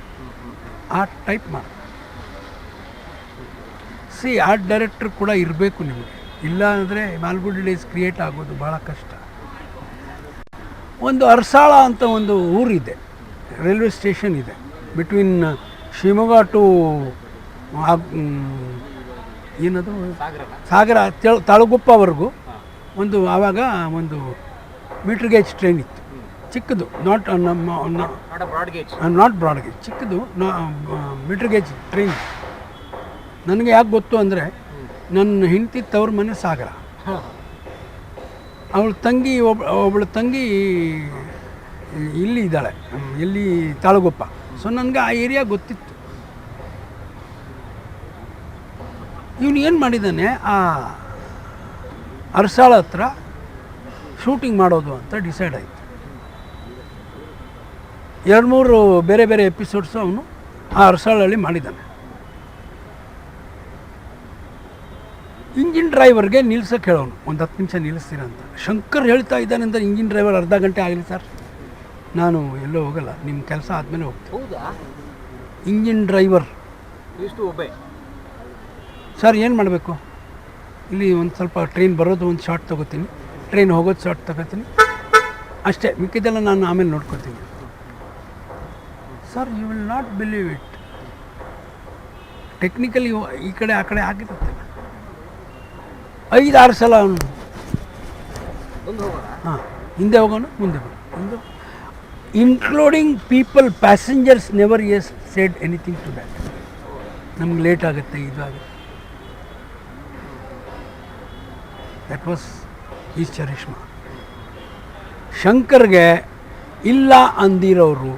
ಆ ಟೈಪ್ ಮಾಡಿ. ಆರ್ಟ್ ಡೈರೆಕ್ಟರ್ ಕೂಡ ಇರಬೇಕು ನಿಮಗೆ, ಇಲ್ಲ ಅಂದರೆ ಮಾಲ್ಗುಡಿ ಡೇಸ್ ಕ್ರಿಯೇಟ್ ಆಗೋದು ಭಾಳ ಕಷ್ಟ. ಒಂದು ಅರಸಾಳ ಅಂತ ಒಂದು ಊರಿದೆ, ರೈಲ್ವೆ ಸ್ಟೇಷನ್ ಇದೆ, ಬಿಟ್ವೀನ್ ಶಿವಮೊಗ್ಗ ಟು ಏನದು ಸಾಗರ ತಾಳಗುಪ್ಪವರೆಗೂ. ಒಂದು ಆವಾಗ ಒಂದು ಮೀಟ್ರ್ ಗೇಜ್ ಟ್ರೈನ್ ಇತ್ತು, ಚಿಕ್ಕದು, ನಾಟ್ ಬ್ರಾಡ್ ಗೇಜ್, ಚಿಕ್ಕದು ಮೀಟ್ರ್ ಗೇಜ್ ಟ್ರೈನ್. ನನಗೆ ಯಾಕೆ ಗೊತ್ತು ಅಂದರೆ ನನ್ನ ಹೆಂಡತಿ ತವ್ರ ಮನೆ ಸಾಗರ, ಒಬ್ಬಳ ತಂಗಿ ಇಲ್ಲಿ ಇದ್ದಾಳೆ, ಎಲ್ಲಿ ತಾಳಗುಪ್ಪ. ಸೊ ನನಗೆ ಆ ಏರಿಯಾ ಗೊತ್ತಿತ್ತು. ಇವನು ಏನು ಮಾಡಿದ್ದಾನೆ, ಆ ಅರಸಾಳ ಹತ್ರ ಶೂಟಿಂಗ್ ಮಾಡೋದು ಅಂತ ಡಿಸೈಡ್ ಆಯಿತು. 2-3 ಬೇರೆ ಬೇರೆ ಎಪಿಸೋಡ್ಸು ಅವನು ಆ ಅರಸಾಳಲ್ಲಿ ಮಾಡಿದ್ದಾನೆ. ಇಂಜಿನ್ ಡ್ರೈವರ್ಗೆ ನಿಲ್ಸಕ್ಕೆ ಹೇಳೋನು, ಒಂದು 10 ನಿಮಿಷ ನಿಲ್ಲಿಸ್ತೀರ ಅಂತ. ಶಂಕರ್ ಹೇಳ್ತಾ ಇದ್ದಾನೆ ಅಂತ ಇಂಜಿನ್ ಡ್ರೈವರ್ ಅರ್ಧ ಗಂಟೆ ಆಗಲಿ ಸರ್, ನಾನು ಎಲ್ಲೋ ಹೋಗಲ್ಲ, ನಿಮ್ಮ ಕೆಲಸ ಆದಮೇಲೆ ಹೋಗ್ತೀನಿ. ಹೌದಾ? ಇಂಜಿನ್ ಡ್ರೈವರ್ ಇಷ್ಟು ಒಬ್ಬೆ ಸರ್ ಏನು ಮಾಡಬೇಕು, ಇಲ್ಲಿ ಒಂದು ಸ್ವಲ್ಪ ಟ್ರೈನ್ ಬರೋದು ಒಂದು ಶಾರ್ಟ್ ತೊಗೋತೀನಿ, ಟ್ರೈನ್ ಹೋಗೋದು ಶಾರ್ಟ್ ತೊಗೋತೀನಿ ಅಷ್ಟೇ, ಮಿಕ್ಕಿದ್ದೆಲ್ಲ ನಾನು ಆಮೇಲೆ ನೋಡ್ಕೊತೀನಿ. Sir you will not believe it, technically ಈ ಕಡೆ ಆ ಕಡೆ ಆಗಿರುತ್ತೆ. 5-6 ಸಲ ಅವನು ಹಾಂ ಹಿಂದೆ ಹೋಗೋಣ ಮುಂದೆ ಹೋಗೋಣ, including people, passengers never said anything to that. ನಮ್ಗೆ ಲೇಟ್ ಆಗುತ್ತೆ, ಇದು ಆಗುತ್ತೆ. That was is charisma. ಶಂಕರ್ಗೆ ಇಲ್ಲ ಅಂದಿರೋರು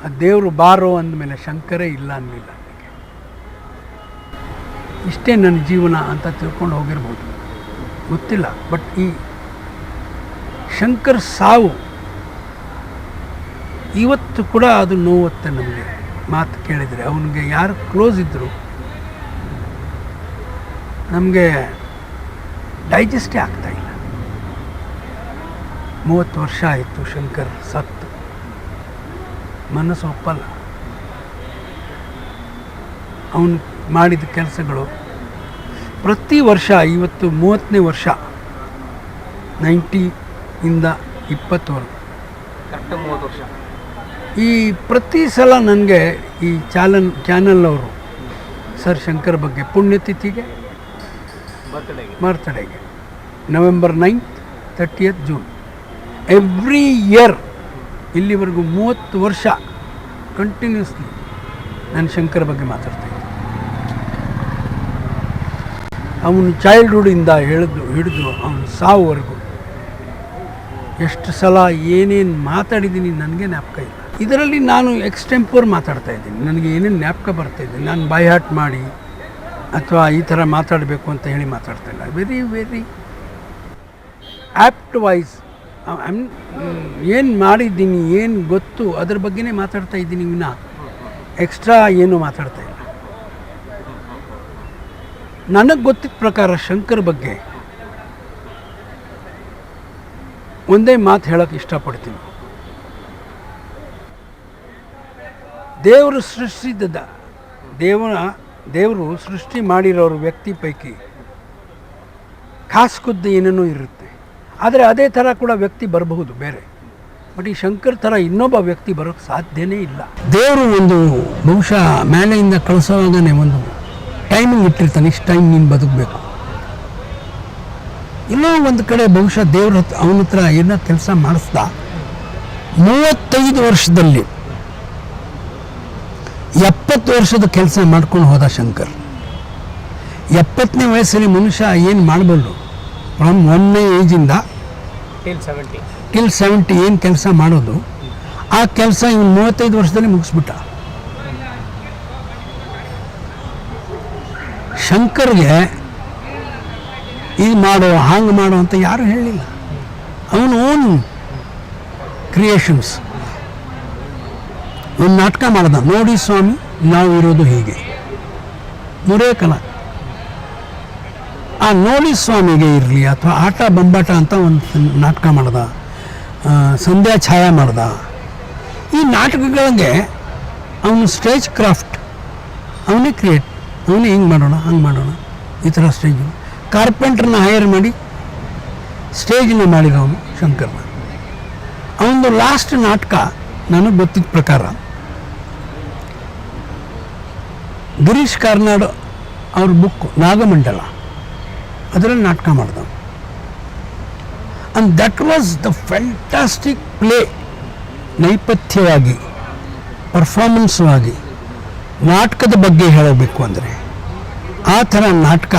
ಆ ದೇವರು ಬಾರೋ ಅಂದಮೇಲೆ ಶಂಕರೇ ಇಲ್ಲ ಅನ್ನಲಿಲ್ಲ. ಇಷ್ಟೇ ನನ್ನ ಜೀವನ ಅಂತ ತಿಳ್ಕೊಂಡು ಹೋಗಿರ್ಬೋದು, ಗೊತ್ತಿಲ್ಲ. ಬಟ್ ಈ ಶಂಕರ್ ಸಾವು ಇವತ್ತು ಕೂಡ ಅದು ನೋವುತ್ತೆ ನಮಗೆ. ಮಾತು ಕೇಳಿದರೆ ಅವನಿಗೆ ಯಾರು ಕ್ಲೋಸ್ ಇದ್ದರು ನಮಗೆ ಡೈಜೆಸ್ಟೇ ಆಗ್ತಾಯಿಲ್ಲ. 30 ವರ್ಷ ಆಯಿತು ಶಂಕರ್ ಸತ್ತು, ಮನಸ್ಸು ಒಪ್ಪಲ್ಲ. ಅವನು ಮಾಡಿದ ಕೆಲಸಗಳು ಪ್ರತಿ ವರ್ಷ, ಇವತ್ತು 30ನೇ ವರ್ಷ, 90ಇಂದ 20ವರೆಗೂ ಕರೆಕ್ಟ್ 30 ವರ್ಷ. ಈ ಪ್ರತಿ ಸಲ ನನಗೆ ಈ ಚಾನಲ್ನವರು ಸರ್ ಶಂಕರ್ ಬಗ್ಗೆ ಪುಣ್ಯತಿಥಿಗೆ, ಬರ್ತಡೇಗೆ November 9th, 30th June, every year ಇಲ್ಲಿವರೆಗೂ 30 ವರ್ಷ ಕಂಟಿನ್ಯೂಸ್ಲಿ ನಾನು ಶಂಕರ್ ಬಗ್ಗೆ ಮಾತಾಡ್ತಾಯಿದ್ದೆ. ಅವನು ಚೈಲ್ಡ್ಹುಡ್ಡಿಂದ ಹಿಡಿದು ಅವನ ಸಾವುವರೆಗೂ ಎಷ್ಟು ಸಲ ಏನೇನು ಮಾತಾಡಿದ್ದೀನಿ ನನಗೆ ಜ್ಞಾಪಕ ಇಲ್ಲ. ಇದರಲ್ಲಿ ನಾನು ಎಕ್ಸ್ಟೆಂಪೋರ್ ಮಾತಾಡ್ತಾ ಇದ್ದೀನಿ, ನನಗೆ ಏನೇನು ಜ್ಞಾಪಕ ಬರ್ತಾಯಿದ್ದೀನಿ. ನಾನು ಬೈ ಹಾರ್ಟ್ ಮಾಡಿ ಅಥವಾ ಈ ಥರ ಮಾತಾಡಬೇಕು ಅಂತ ಹೇಳಿ ಮಾತಾಡ್ತಾ ಇಲ್ಲ. ವೆರಿ ವೆರಿ ಆ್ಯಪ್ಟ್ ವೈಸ್ ಏನು ಮಾಡಿದ್ದೀನಿ, ಏನು ಗೊತ್ತು ಅದ್ರ ಬಗ್ಗೆನೇ ಮಾತಾಡ್ತಾ ಇದ್ದೀನಿ ವಿನ ಎಕ್ಸ್ಟ್ರಾ ಏನೂ ಮಾತಾಡ್ತಾ ಇಲ್ಲ. ನನಗೆ ಗೊತ್ತಿದ್ದ ಪ್ರಕಾರ ಶಂಕರ್ ಬಗ್ಗೆ ಒಂದೇ ಮಾತು ಹೇಳೋಕ್ಕೆ ಇಷ್ಟಪಡ್ತೀನಿ. ದೇವರು ಸೃಷ್ಟಿಸಿದ ದೇವರು ಸೃಷ್ಟಿ ಮಾಡಿರೋರು ವ್ಯಕ್ತಿ ಪೈಕಿ ಖಾಸ್ ಖುದ್ದು ಏನೇನೋ ಇರುತ್ತೆ. ಆದರೆ ಅದೇ ಥರ ಕೂಡ ವ್ಯಕ್ತಿ ಬರಬಹುದು ಬೇರೆ. ಬಟ್ ಈ ಶಂಕರ್ ಥರ ಇನ್ನೊಬ್ಬ ವ್ಯಕ್ತಿ ಬರೋಕ್ಕೆ ಸಾಧ್ಯನೇ ಇಲ್ಲ. ದೇವರು ಒಂದು ಬಹುಶಃ ಮೇಲೆಯಿಂದ ಕಳಿಸೋವಾಗನೇ ಒಂದು ಟೈಮಿಂಗ್ ಇಟ್ಟಿರ್ತಾನೆ, ಇಷ್ಟು ಟೈಮ್ ನೀನು ಬದುಕಬೇಕು. ಇನ್ನೂ ಒಂದು ಕಡೆ ಬಹುಶಃ ದೇವ್ರ ಅವನ ಹತ್ರ ಏನೋ ಕೆಲಸ ಮಾಡಿಸ್ದ. 35 ವರ್ಷದಲ್ಲಿ 70 ವರ್ಷದ ಕೆಲಸ ಮಾಡ್ಕೊಂಡು ಹೋದ ಶಂಕರ್. 70ನೇ ವಯಸ್ಸಲ್ಲಿ ಮನುಷ್ಯ ಏನು ಮಾಡಬಲ್ಲು, ಫ್ರಮ್ 1ನೇ ಏಜಿಂದ ಟಿಲ್ 70 ಏನು ಕೆಲಸ ಮಾಡೋದು, ಆ ಕೆಲಸ ಇವನು 35 ವರ್ಷದಲ್ಲಿ ಮುಗಿಸ್ಬಿಟ್ಟ. ಶಂಕರ್ಗೆ ಇದು ಮಾಡೋ ಹಾಂಗೆ ಮಾಡೋ ಅಂತ ಯಾರೂ ಹೇಳಲಿಲ್ಲ. ಅವನು ಓನ್ ಕ್ರಿಯೇಷನ್ಸ್. ಒಂದು ನಾಟಕ ಮಾಡ್ದ, ನೋಡಿ ಸ್ವಾಮಿ ನಾವು ಇರೋದು ಹೀಗೆ, ಮುರೇ ಕಲ. ಆ ನೋಡಿ ಸ್ವಾಮಿಗೆ ಇರಲಿ ಅಥವಾ ಆಟ ಬೊಂಬಾಟ ಅಂತ ಒಂದು ನಾಟಕ ಮಾಡ್ದ, ಸಂಧ್ಯಾ ಛಾಯಾ ಮಾಡ್ದ. ಈ ನಾಟಕಗಳಿಗೆ ಅವನು ಸ್ಟೇಜ್ ಕ್ರಾಫ್ಟ್ ಅವನೇ ಕ್ರಿಯೇಟ್, ಅವನೇ ಹಿಂಗೆ ಮಾಡೋಣ ಹಂಗೆ ಮಾಡೋಣ ಈ ಥರ ಸ್ಟೇಜು. ಕಾರ್ಪೆಂಟ್ರನ್ನ ಹೈರ್ ಮಾಡಿ ಸ್ಟೇಜನ್ನ ಮಾಡಿದವನು ಶಂಕರ್ನ. ಅವನದು ಲಾಸ್ಟ್ ನಾಟಕ ನನಗೆ ಗೊತ್ತಿದ್ದ ಪ್ರಕಾರ ಗಿರೀಶ್ ಕಾರ್ನಾಡ್ ಅವ್ರ ಬುಕ್ ನಾಗಮಂಡಲ, ಅದರಲ್ಲಿ ನಾಟಕ ಮಾಡಿದವು. And that was the fantastic play. ನೈಪಥ್ಯವಾಗಿ ಪರ್ಫಾರ್ಮೆನ್ಸು ಆಗಿ ನಾಟಕದ ಬಗ್ಗೆ ಹೇಳಬೇಕು ಅಂದರೆ ಆ ಥರ ನಾಟಕ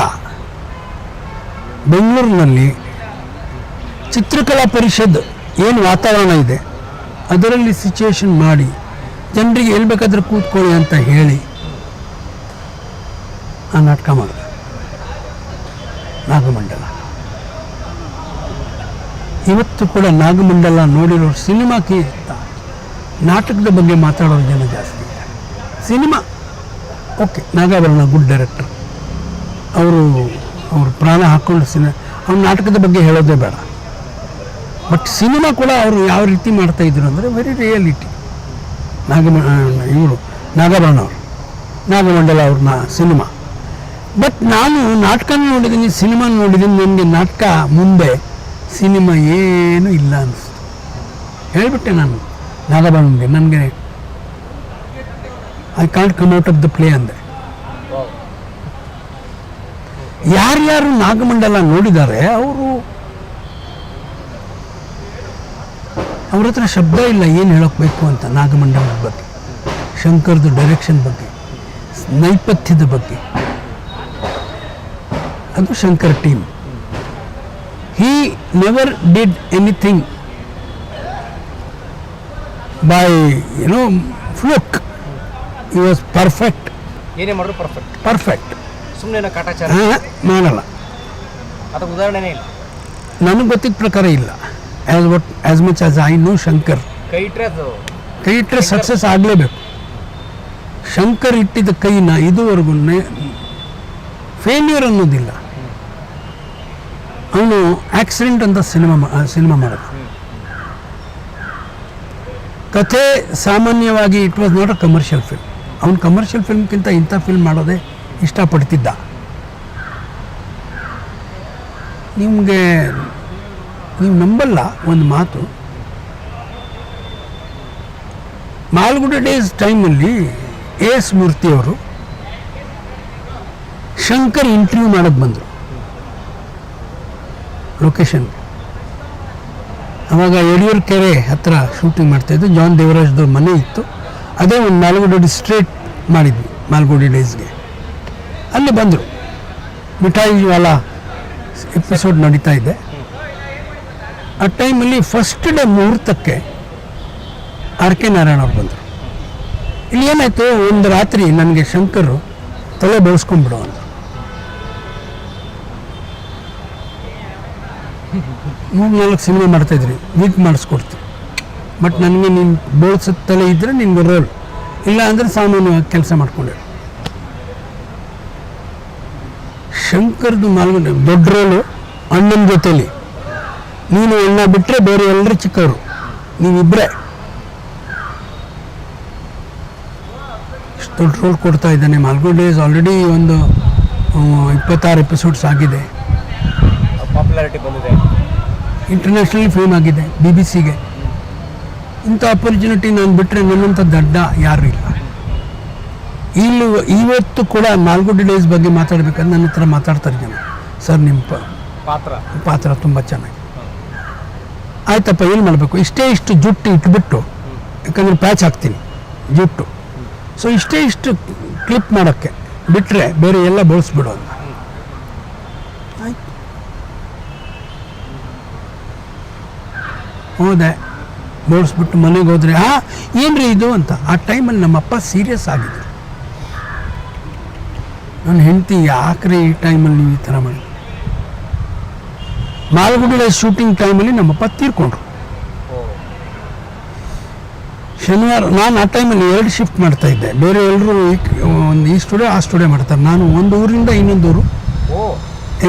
ಬೆಂಗಳೂರಿನಲ್ಲಿ ಚಿತ್ರಕಲಾ ಪರಿಷತ್ ಏನು ವಾತಾವರಣ ಇದೆ ಅದರಲ್ಲಿ ಸಿಚುವೇಶನ್ ಮಾಡಿ ಜನರಿಗೆ ಎಲ್ಲಿ ಬೇಕಾದ್ರೆ ಕೂತ್ಕೊಳ್ಳಿ ಅಂತ ಹೇಳಿ ಆ ನಾಟಕ ಮಾಡಿದೆ ನಾಗಮಂಡಲ. ಇವತ್ತು ಕೂಡ ನಾಗಮಂಡಲ ನೋಡಿರೋರು ಸಿನಿಮಾಕ್ಕಿಂತ ನಾಟಕದ ಬಗ್ಗೆ ಮಾತಾಡೋರು ಜನ ಜಾಸ್ತಿ ಇದ್ದಾರೆ. Cinema okay, Nagabharana good director, ಅವರು ಪ್ರಾಣ ಹಾಕ್ಕೊಂಡು ಅವ್ರ ನಾಟಕದ ಬಗ್ಗೆ ಹೇಳೋದೇ ಬೇಡ. ಬಟ್ ಸಿನಿಮಾ ಕೂಡ ಅವರು ಯಾವ ರೀತಿ ಮಾಡ್ತಾಯಿದ್ರು ಅಂದರೆ ವೆರಿ ರಿಯಾಲಿಟಿ. ಇವರು ನಾಗಾಭರಣ ಅವರು, ನಾಗಮಂಡಲ ಅವ್ರನ್ನ ಸಿನಿಮಾ. ಬಟ್ ನಾನು ನಾಟಕನ ನೋಡಿದ್ದೀನಿ, ಸಿನಿಮಾ ನೋಡಿದ್ದೀನಿ. ನನಗೆ ನಾಟಕ ಮುಂದೆ ಸಿನಿಮಾ ಏನೂ ಇಲ್ಲ ಅನ್ನಿಸ್ತು. ಹೇಳಿಬಿಟ್ಟೆ ನಾನು ನಾಗಾಭರಣನಿಗೆ, ನನಗೆ I can't come out of the play ಅಂದೆ. ಯಾರ್ಯಾರು ನಾಗಮಂಡಲ ನೋಡಿದ್ದಾರೆ ಅವ್ರ ಹತ್ರ ಶಬ್ದ ಇಲ್ಲ ಏನು ಹೇಳೋಕ್ಬೇಕು ಅಂತ. ನಾಗಮಂಡಲದ ಬಗ್ಗೆ, ಶಂಕರ್ದು ಡೈರೆಕ್ಷನ್ ಬಗ್ಗೆ, ನೈಪಥ್ಯದ ಬಗ್ಗೆ, ಅದು Shankar team. He never did anything by fluke. He was perfect. ಏನೇ ಮಾಡಿದ್ರು ಪರ್ಫೆಕ್ಟ್. ಸುಮ್ಮನೆ ಕಾಟಾಚಾರ ಮಾಡಲ್ಲ. ಅದಕ್ಕೆ ಉದಾಹರಣೆನೇ ಇಲ್ಲ ನನಗೆ ಗೊತ್ತಿದ್ದ ಪ್ರಕಾರ ಇಲ್ಲ. As much as I know Shankar, ಕೈ ಇಟ್ಟರೆ ಸಕ್ಸಸ್ ಆಗಲೇಬೇಕು. ಶಂಕರ್ ಇಟ್ಟಿದ್ದ ಕೈನ ಇದುವರೆಗೂ ಫೇಲ್ಯೂರ್ ಅನ್ನೋದಿಲ್ಲ. ಅವನು ಆಕ್ಸಿಡೆಂಟ್ ಅಂತ ಸಿನಿಮಾ ಮಾಡೋದು. ಕಥೆ ಸಾಮಾನ್ಯವಾಗಿ it was not a commercial film. ಅವನು ಕಮರ್ಷಿಯಲ್ ಫಿಲ್ಮ್ಗಿಂತ ಇಂಥ ಫಿಲ್ಮ್ ಮಾಡೋದೇ ಇಷ್ಟಪಡ್ತಿದ್ದ. ನೀವು ನಂಬಲ್ಲ ಒಂದು ಮಾತು, ಮಾಲ್ಗುಡಿ ಡೇಸ್ ಟೈಮಲ್ಲಿ ಎಸ್ ಮೂರ್ತಿಯವರು ಶಂಕರ್ ಇಂಟರ್ವ್ಯೂ ಮಾಡೋಕ್ಕೆ ಬಂದರು ಲೊಕೇಶನ್. ಆವಾಗ ಯಡಿಯೂರು ಕೆರೆ ಹತ್ರ ಶೂಟಿಂಗ್ ಮಾಡ್ತಾಯಿದ್ದು. ಜಾನ್ ದೇವರಾಜ್ದವ್ರ ಮನೆ ಇತ್ತು. ಅದೇ ಒಂದು ಮಾಲ್ಗುಡಿ ಸ್ಟ್ರೇಟ್ ಮಾಡಿದ್ವಿ ಮಾಲ್ಗುಡಿ ಡೇಸ್ಗೆ. ಅಲ್ಲಿ ಬಂದರು. ಮಿಠಾಯಿ ವಾಲ ಎಪಿಸೋಡ್ ನಡೀತಾ ಇದೆ. ಆ ಟೈಮಲ್ಲಿ ಫಸ್ಟ್ ಡೇ ಮುಹೂರ್ತಕ್ಕೆ ಆರ್ ಕೆ ನಾರಾಯಣ ಅವ್ರು ಬಂದರು. ಇಲ್ಲಿ ಏನಾಯಿತು, ಒಂದು ರಾತ್ರಿ ನನಗೆ ಶಂಕರು ತಲೆ ಬೆಳೆಸ್ಕೊಂಡ್ಬಿಡು ಅಂತ. 3-4 ಸಿನಿಮಾ ಮಾಡ್ತಾಯಿದ್ರಿ, ವೀಕ್ ಮಾಡಿಸ್ಕೊಡ್ತೀವಿ. ಬಟ್ ನನಗೆ ನೀನು ಬೋಳ್ಸದ ತಲೆ ಇದ್ದರೆ ನಿನ್ಗೆ ರೋಲ್, ಇಲ್ಲ ಅಂದರೆ ಸಾಮಾನ್ಯವಾಗಿ ಕೆಲಸ ಮಾಡ್ಕೊಂಡೆ. ಶಂಕರ್ದು ಮಾಲ್ಗುಡಿ ದೊಡ್ಡ ರೋಲು, ಅಣ್ಣನ ಜೊತೆಲಿ. ನೀನು ಅಣ್ಣ ಬಿಟ್ಟರೆ ಬೇರೆ ಎಲ್ಲರೂ ಚಿಕ್ಕವರು, ನೀವಿಬ್ಬರೇ. ಇಷ್ಟು ದೊಡ್ಡ ರೋಲ್ ಕೊಡ್ತಾ ಇದ್ದಾನೆ. ಮಾಲ್ಗುಡಿ ಡೇಸ್ ಆಲ್ರೆಡಿ ಒಂದು 26 ಎಪಿಸೋಡ್ಸ್ ಆಗಿದೆ. ಪಾಪ್ಯುಲಾರಿಟಿ ಬಂದಿದೆ, ಇಂಟರ್ನ್ಯಾಷನಲ್ ಫೇಮ್ ಆಗಿದೆ BBC-ಗೆ. ಇಂಥ ಅಪರ್ಚುನಿಟಿ ನಾನು ಬಿಟ್ಟರೆ ನನ್ನಂಥ ದಡ್ಡ ಯಾರೂ ಇಲ್ಲ. ಇವತ್ತು ಕೂಡ ಮಾಲ್ಗುಡಿ ಡೇಸ್ ಬಗ್ಗೆ ಮಾತಾಡಬೇಕಾದ್ರೆ ನನ್ನ ಹತ್ರ ಮಾತಾಡ್ತಾರೆ ಜನ. ಸರ್ ನಿಮ್ಮ ಪಾತ್ರ ತುಂಬ ಚೆನ್ನಾಗಿ ಆಯ್ತಪ್ಪ, ಏನು ಮಾಡಬೇಕು, ಇಷ್ಟು ಜುಟ್ಟು ಇಟ್ಬಿಟ್ಟು, ಯಾಕಂದರೆ ಪ್ಯಾಚ್ ಹಾಕ್ತೀನಿ ಜುಟ್ಟು, ಸೊ ಇಷ್ಟು ಕ್ಲಿಪ್ ಮಾಡೋಕ್ಕೆ ಬಿಟ್ಟರೆ ಬೇರೆ ಎಲ್ಲ ಬಳಸ್ಬಿಡು ಅಂತ. ಆಯ್ತು, ಹೋದೆ, ಬೋಳಿಸ್ಬಿಟ್ಟು ಮನೆಗೆ ಹೋದರೆ ಏನ್ರಿ ಇದು ಅಂತ. ಆ ಟೈಮಲ್ಲಿ ನಮ್ಮಪ್ಪ ಸೀರಿಯಸ್ ಆಗಿದ್ರು. ನನ್ನ ಹೆಂಡತಿ ಯಾಕ್ರಿ ಈ ಟೈಮಲ್ಲಿ ನೀವು ಈ ಥರ ಮಾಡಿ. ಮಾಲ್ಗುಡಿ ಶೂಟಿಂಗ್ ಟೈಮಲ್ಲಿ ನಮ್ಮಪ್ಪ ತೀರ್ಕೊಂಡ್ರು. ಶನಿವಾರ ನಾನು ಆ ಟೈಮಲ್ಲಿ 2 ಶಿಫ್ಟ್ ಮಾಡ್ತಾ ಇದ್ದೆ. ಬೇರೆ ಎಲ್ಲರೂ ಒಂದು ಈ ಸ್ಟುಡಿಯೋ ಆ ಸ್ಟುಡಿಯೋ ಮಾಡ್ತಾರೆ. ನಾನು ಒಂದು ಊರಿಂದ ಇನ್ನೊಂದು ಊರು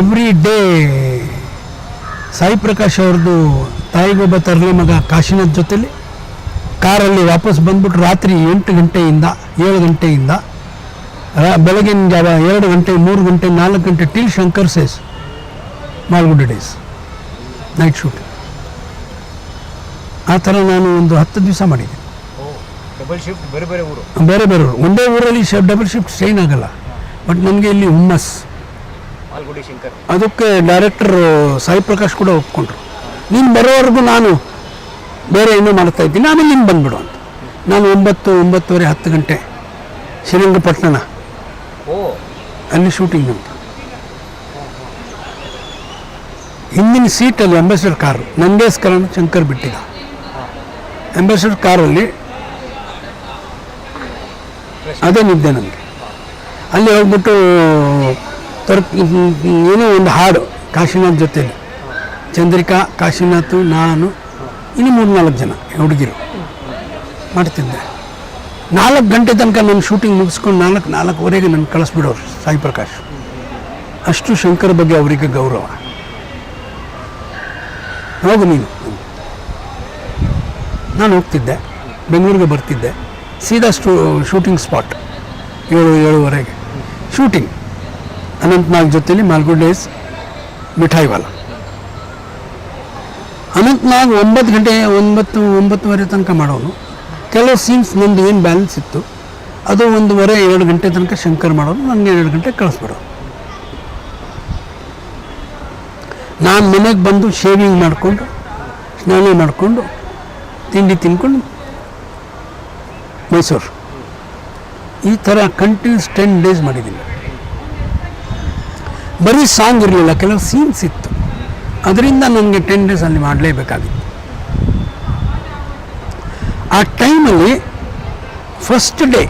ಎವ್ರಿ ಡೇ. ಸಾಯಿ ಪ್ರಕಾಶ್ ಅವ್ರದ್ದು ತಾಯಿಗೊಬ್ಬ ತರಲೆ ಮಗ ಕಾಶಿನಾಥ್ ಜೊತೆಲಿ ಕಾರಲ್ಲಿ ವಾಪಸ್ ಬಂದ್ಬಿಟ್ಟು ರಾತ್ರಿ 8 ಗಂಟೆಯಿಂದ 7 ಗಂಟೆಯಿಂದ ಬೆಳಗಿನ ಜಾವ 2 ಗಂಟೆ 3 ಗಂಟೆ 4 ಗಂಟೆ till Shankar says Malgudi days night shoot. ಆ ಥರ ನಾನು ಒಂದು 10 ದಿವಸ ಮಾಡಿದ್ದೆ. ಡಬಲ್ ಶಿಫ್ಟ್, ಬೇರೆ ಬೇರೆ ಊರು. ಒಂದೇ ಊರಲ್ಲಿ ಡಬಲ್ ಶಿಫ್ಟ್ ಸ್ಟ್ರೈನ್ ಆಗಲ್ಲ. ಬಟ್ ನನಗೆ ಇಲ್ಲಿ ಹುಮ್ಮಸ್. ಅದಕ್ಕೆ ಡೈರೆಕ್ಟರ್ ಸಾಯಿ ಪ್ರಕಾಶ್ ಕೂಡ ಒಪ್ಕೊಂಡ್ರು. ನೀನು ಬರೋವರೆಗೂ ನಾನು ಬೇರೆ ಏನೋ ಮಾಡ್ತಾ ಇದ್ದೀನಿ, ಆಮೇಲೆ ನೀನು ಬಂದ್ಬಿಡು ಅಂತ. ನಾನು 9:30 10 ಗಂಟೆ ಶ್ರೀರಂಗಪಟ್ಟಣ ಓ ಅಲ್ಲಿ ಶೂಟಿಂಗ್ ಅಂತ. ಹಿಂದಿನ ಸೀಟಲ್ಲಿ ಅಂಬಾಸಿಡರ್ ಕಾರು ನನಗೋಸ್ಕರ ಶಂಕರ್ ಬಿಟ್ಟಿದ್ದ. ಅಂಬಾಸಿಡರ್ ಕಾರಲ್ಲಿ ಅದೇ ನಿದ್ದೆ ನನಗೆ. ಅಲ್ಲಿ ಹೋಗ್ಬಿಟ್ಟು ಏನೋ ಒಂದು ಹಾಡು ಕಾಶಿನಾಥ್ ಜೊತೆಲಿ, ಚಂದ್ರಿಕಾ, ಕಾಶಿನಾಥ್, ನಾನು, ಇನ್ನು 3-4 ಜನ ಹುಡುಗಿರು ಮಾಡ್ತಿದ್ದೆ. 4 ಗಂಟೆ ತನಕ ನನ್ನ ಶೂಟಿಂಗ್ ಮುಗಿಸ್ಕೊಂಡು 4:30 ನನ್ನ ಕಳಿಸ್ಬಿಡೋರು ಸಾಯಿ ಪ್ರಕಾಶ್. ಅಷ್ಟು ಶಂಕರ್ ಬಗ್ಗೆ ಅವರಿಗೆ ಗೌರವ. ಹೋಗು ನೀನು. ನಾನು ಹೋಗ್ತಿದ್ದೆ, ಬೆಂಗಳೂರಿಗೆ ಬರ್ತಿದ್ದೆ, ಸೀದಾ ಶೂಟಿಂಗ್ ಸ್ಪಾಟ್ 7-7:30 ಶೂಟಿಂಗ್. ಅನಂತ್ನಾಗ್ ಜೊತೆಲಿ ಮಾಲ್ಗುಡ್ ಡೇಸ್ ಮಿಠಾಯಿವಾಲ. ಅನಂತ್ನಾಗ್ 9 ಗಂಟೆ 9:30 ತನಕ ಮಾಡೋನು. ಕೆಲವು ಸೀನ್ಸ್ ನಂದು ಏನು ಬ್ಯಾಲೆನ್ಸ್ ಇತ್ತು ಅದು 1:30-2 ಗಂಟೆ ತನಕ ಶಂಕರ್ ಮಾಡೋರು, ನನಗೆ 2 ಗಂಟೆ ಕಳಿಸ್ಬಿಡೋರು. ನಾನು ಮನೆಗೆ ಬಂದು ಶೇವಿಂಗ್ ಮಾಡಿಕೊಂಡು ಸ್ನಾನ ಮಾಡಿಕೊಂಡು ತಿಂಡಿ ತಿನ್ಕೊಂಡು ಮೈಸೂರು. ಈ ಥರ ಕಂಟಿನ್ಯೂಸ್ 10 ಡೇಸ್ ಮಾಡಿದ್ದೀನಿ. ಬರೀ ಸಾಂಗ್ ಇರಲಿಲ್ಲ, ಕೆಲವು ಸೀನ್ಸ್ ಇತ್ತು, ಅದರಿಂದ ನನಗೆ 10 ಡೇಸ್ ಅಲ್ಲಿ ಮಾಡಲೇಬೇಕಾಗಿತ್ತು. ಆ ಟೈಮಲ್ಲಿ ಫಸ್ಟ್ ಡೇ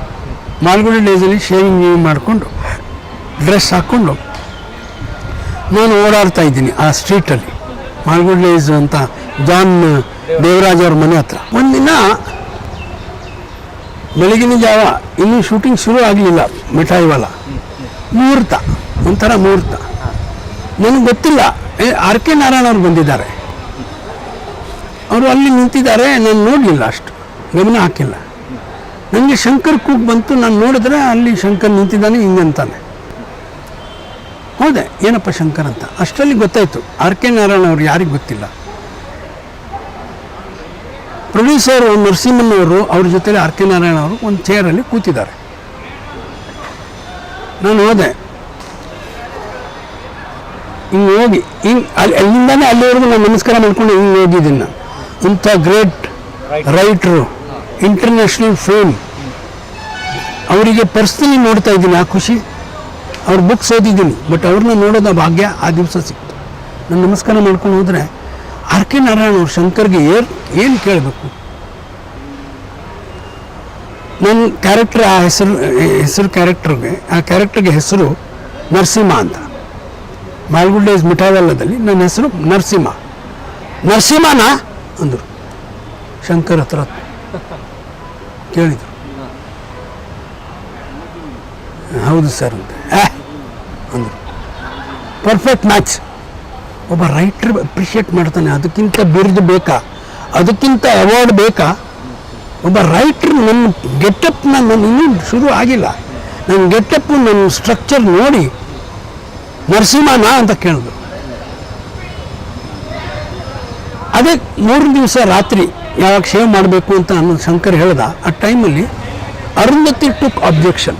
ಮಾಲ್ಗುಡಿ ಡೇಸಲ್ಲಿ ಶೇವಿಂಗ್ ಮಾಡಿಕೊಂಡು ಡ್ರೆಸ್ ಹಾಕ್ಕೊಂಡು ನಾನು ಓಡಾಡ್ತಾ ಇದ್ದೀನಿ ಆ ಸ್ಟ್ರೀಟಲ್ಲಿ. ಮಾಲ್ಗುಡಿ ಡೇಸ್ ಅಂತ ಜಾನ್ ದೇವರಾಜ್ ಅವ್ರ ಮನೆ ಹತ್ರ. ಒಂದಿನ ಬೆಳಗಿನ ಜಾವ, ಇನ್ನೂ ಶೂಟಿಂಗ್ ಶುರು ಆಗಲಿಲ್ಲ, ಮಿಠಾಯಿವಾಲ ಮುಹೂರ್ತ, ಒಂಥರ ಮುಹೂರ್ತ. ನನಗೆ ಗೊತ್ತಿಲ್ಲ, ಆರ್ ಕೆ ನಾರಾಯಣ ಅವ್ರು ಬಂದಿದ್ದಾರೆ. ಅವರು ಅಲ್ಲಿ ನಿಂತಿದ್ದಾರೆ, ನಾನು ನೋಡಲಿಲ್ಲ, ಅಷ್ಟು ಗಮನ ಹಾಕಿಲ್ಲ. ನನಗೆ ಶಂಕರ್ ಕೂಗ್ ಬಂತು, ನಾನು ನೋಡಿದ್ರೆ ಅಲ್ಲಿ ಶಂಕರ್ ನಿಂತಿದ್ದಾನೆ, ಹಿಂಗಂತಾನೆ. ಹೌದೆ, ಏನಪ್ಪ ಶಂಕರ್ ಅಂತ. ಅಷ್ಟರಲ್ಲಿ ಗೊತ್ತಾಯಿತು ಆರ್ ಕೆ ನಾರಾಯಣ ಅವ್ರು ಯಾರಿಗೆ ಗೊತ್ತಿಲ್ಲ. ಪ್ರೊಡ್ಯೂಸರ್ ನರಸಿಂಹನವರು ಅವ್ರ ಜೊತೆಲಿ ಆರ್ ಕೆ ನಾರಾಯಣ ಅವರು ಒಂದು ಚೇರಲ್ಲಿ ಕೂತಿದ್ದಾರೆ. ನಾನು ಹೋದೆ, ಹಿಂಗೆ ಹೋಗಿ ಅಲ್ಲಿಂದಾನೆ ಅಲ್ಲಿವರೆಗೂ ನಾನು ನಮಸ್ಕಾರ ಮಾಡ್ಕೊಂಡು ಹಿಂಗೆ ಹೋಗಿದ್ದೀನಿ. ನಾನು ಇಂಥ ಗ್ರೇಟ್ ರೈಟ್ರು, ಇಂಟರ್ನ್ಯಾಷನಲ್ ಫೇಮ್, ಅವರಿಗೆ ಪರ್ಸ್ನಲಿ ನೋಡ್ತಾ ಇದ್ದೀನಿ. ಆ ಖುಷಿ, ಅವ್ರ ಬುಕ್ಸ್ ಓದಿದ್ದೀನಿ, ಬಟ್ ಅವ್ರನ್ನ ನೋಡೋದ ಭಾಗ್ಯ ಆ ದಿವಸ ಸಿಕ್ತು. ನಾನು ನಮಸ್ಕಾರ ಮಾಡ್ಕೊಂಡು ಹೋದರೆ ಆರ್ ಕೆ ನಾರಾಯಣ ಅವ್ರು ಶಂಕರ್ಗೆ ಏನು ಕೇಳಬೇಕು. ನನ್ನ ಕ್ಯಾರೆಕ್ಟರ್, ಆ ಹೆಸರು ಕ್ಯಾರೆಕ್ಟರ್ಗೆ, ಆ ಕ್ಯಾರೆಕ್ಟರ್ಗೆ ಹೆಸರು ನರಸಿಂಹ ಅಂತ. ಮಾಲ್ಗುಡ್ ಡೇಸ್ ಮಿಠಾಯಿವಾಲದಲ್ಲಿ ನನ್ನ ಹೆಸರು ನರಸಿಂಹ. ನರಸಿಂಹನಾ ಅಂದರು. ಶಂಕರ್ ಹತ್ರ ಕೇಳಿದರು. ಹೌದು ಸರ್ ಅಂತ ಅಂದರು. Perfect match. ಒಬ್ಬ ರೈಟ್ರ್ ಅಪ್ರಿಷಿಯೇಟ್ ಮಾಡ್ತಾನೆ, ಅದಕ್ಕಿಂತ ಬಿರುದು ಬೇಕಾ, ಅದಕ್ಕಿಂತ ಅವಾರ್ಡ್ ಬೇಕಾ? ಒಬ್ಬ ರೈಟ್ರ್ ನನ್ನ ಗೆಟಪ್ನ, ನಾನು ಇನ್ನೂ ಶುರು ಆಗಿಲ್ಲ, ನನ್ನ ಗೆಟಪ್ಪು ನನ್ನ ಸ್ಟ್ರಕ್ಚರ್ ನೋಡಿ ನರಸಿಂಹನಾ ಅಂತ ಕೇಳಿದ್ರು. ಅದೇ 3 ದಿವಸ ರಾತ್ರಿ ಯಾವಾಗ ಶೇವ್ ಮಾಡಬೇಕು ಅಂತ ಅನ್ನೋದು ಶಂಕರ್ ಹೇಳ್ದ. ಆ ಟೈಮಲ್ಲಿ Arundhati took objection.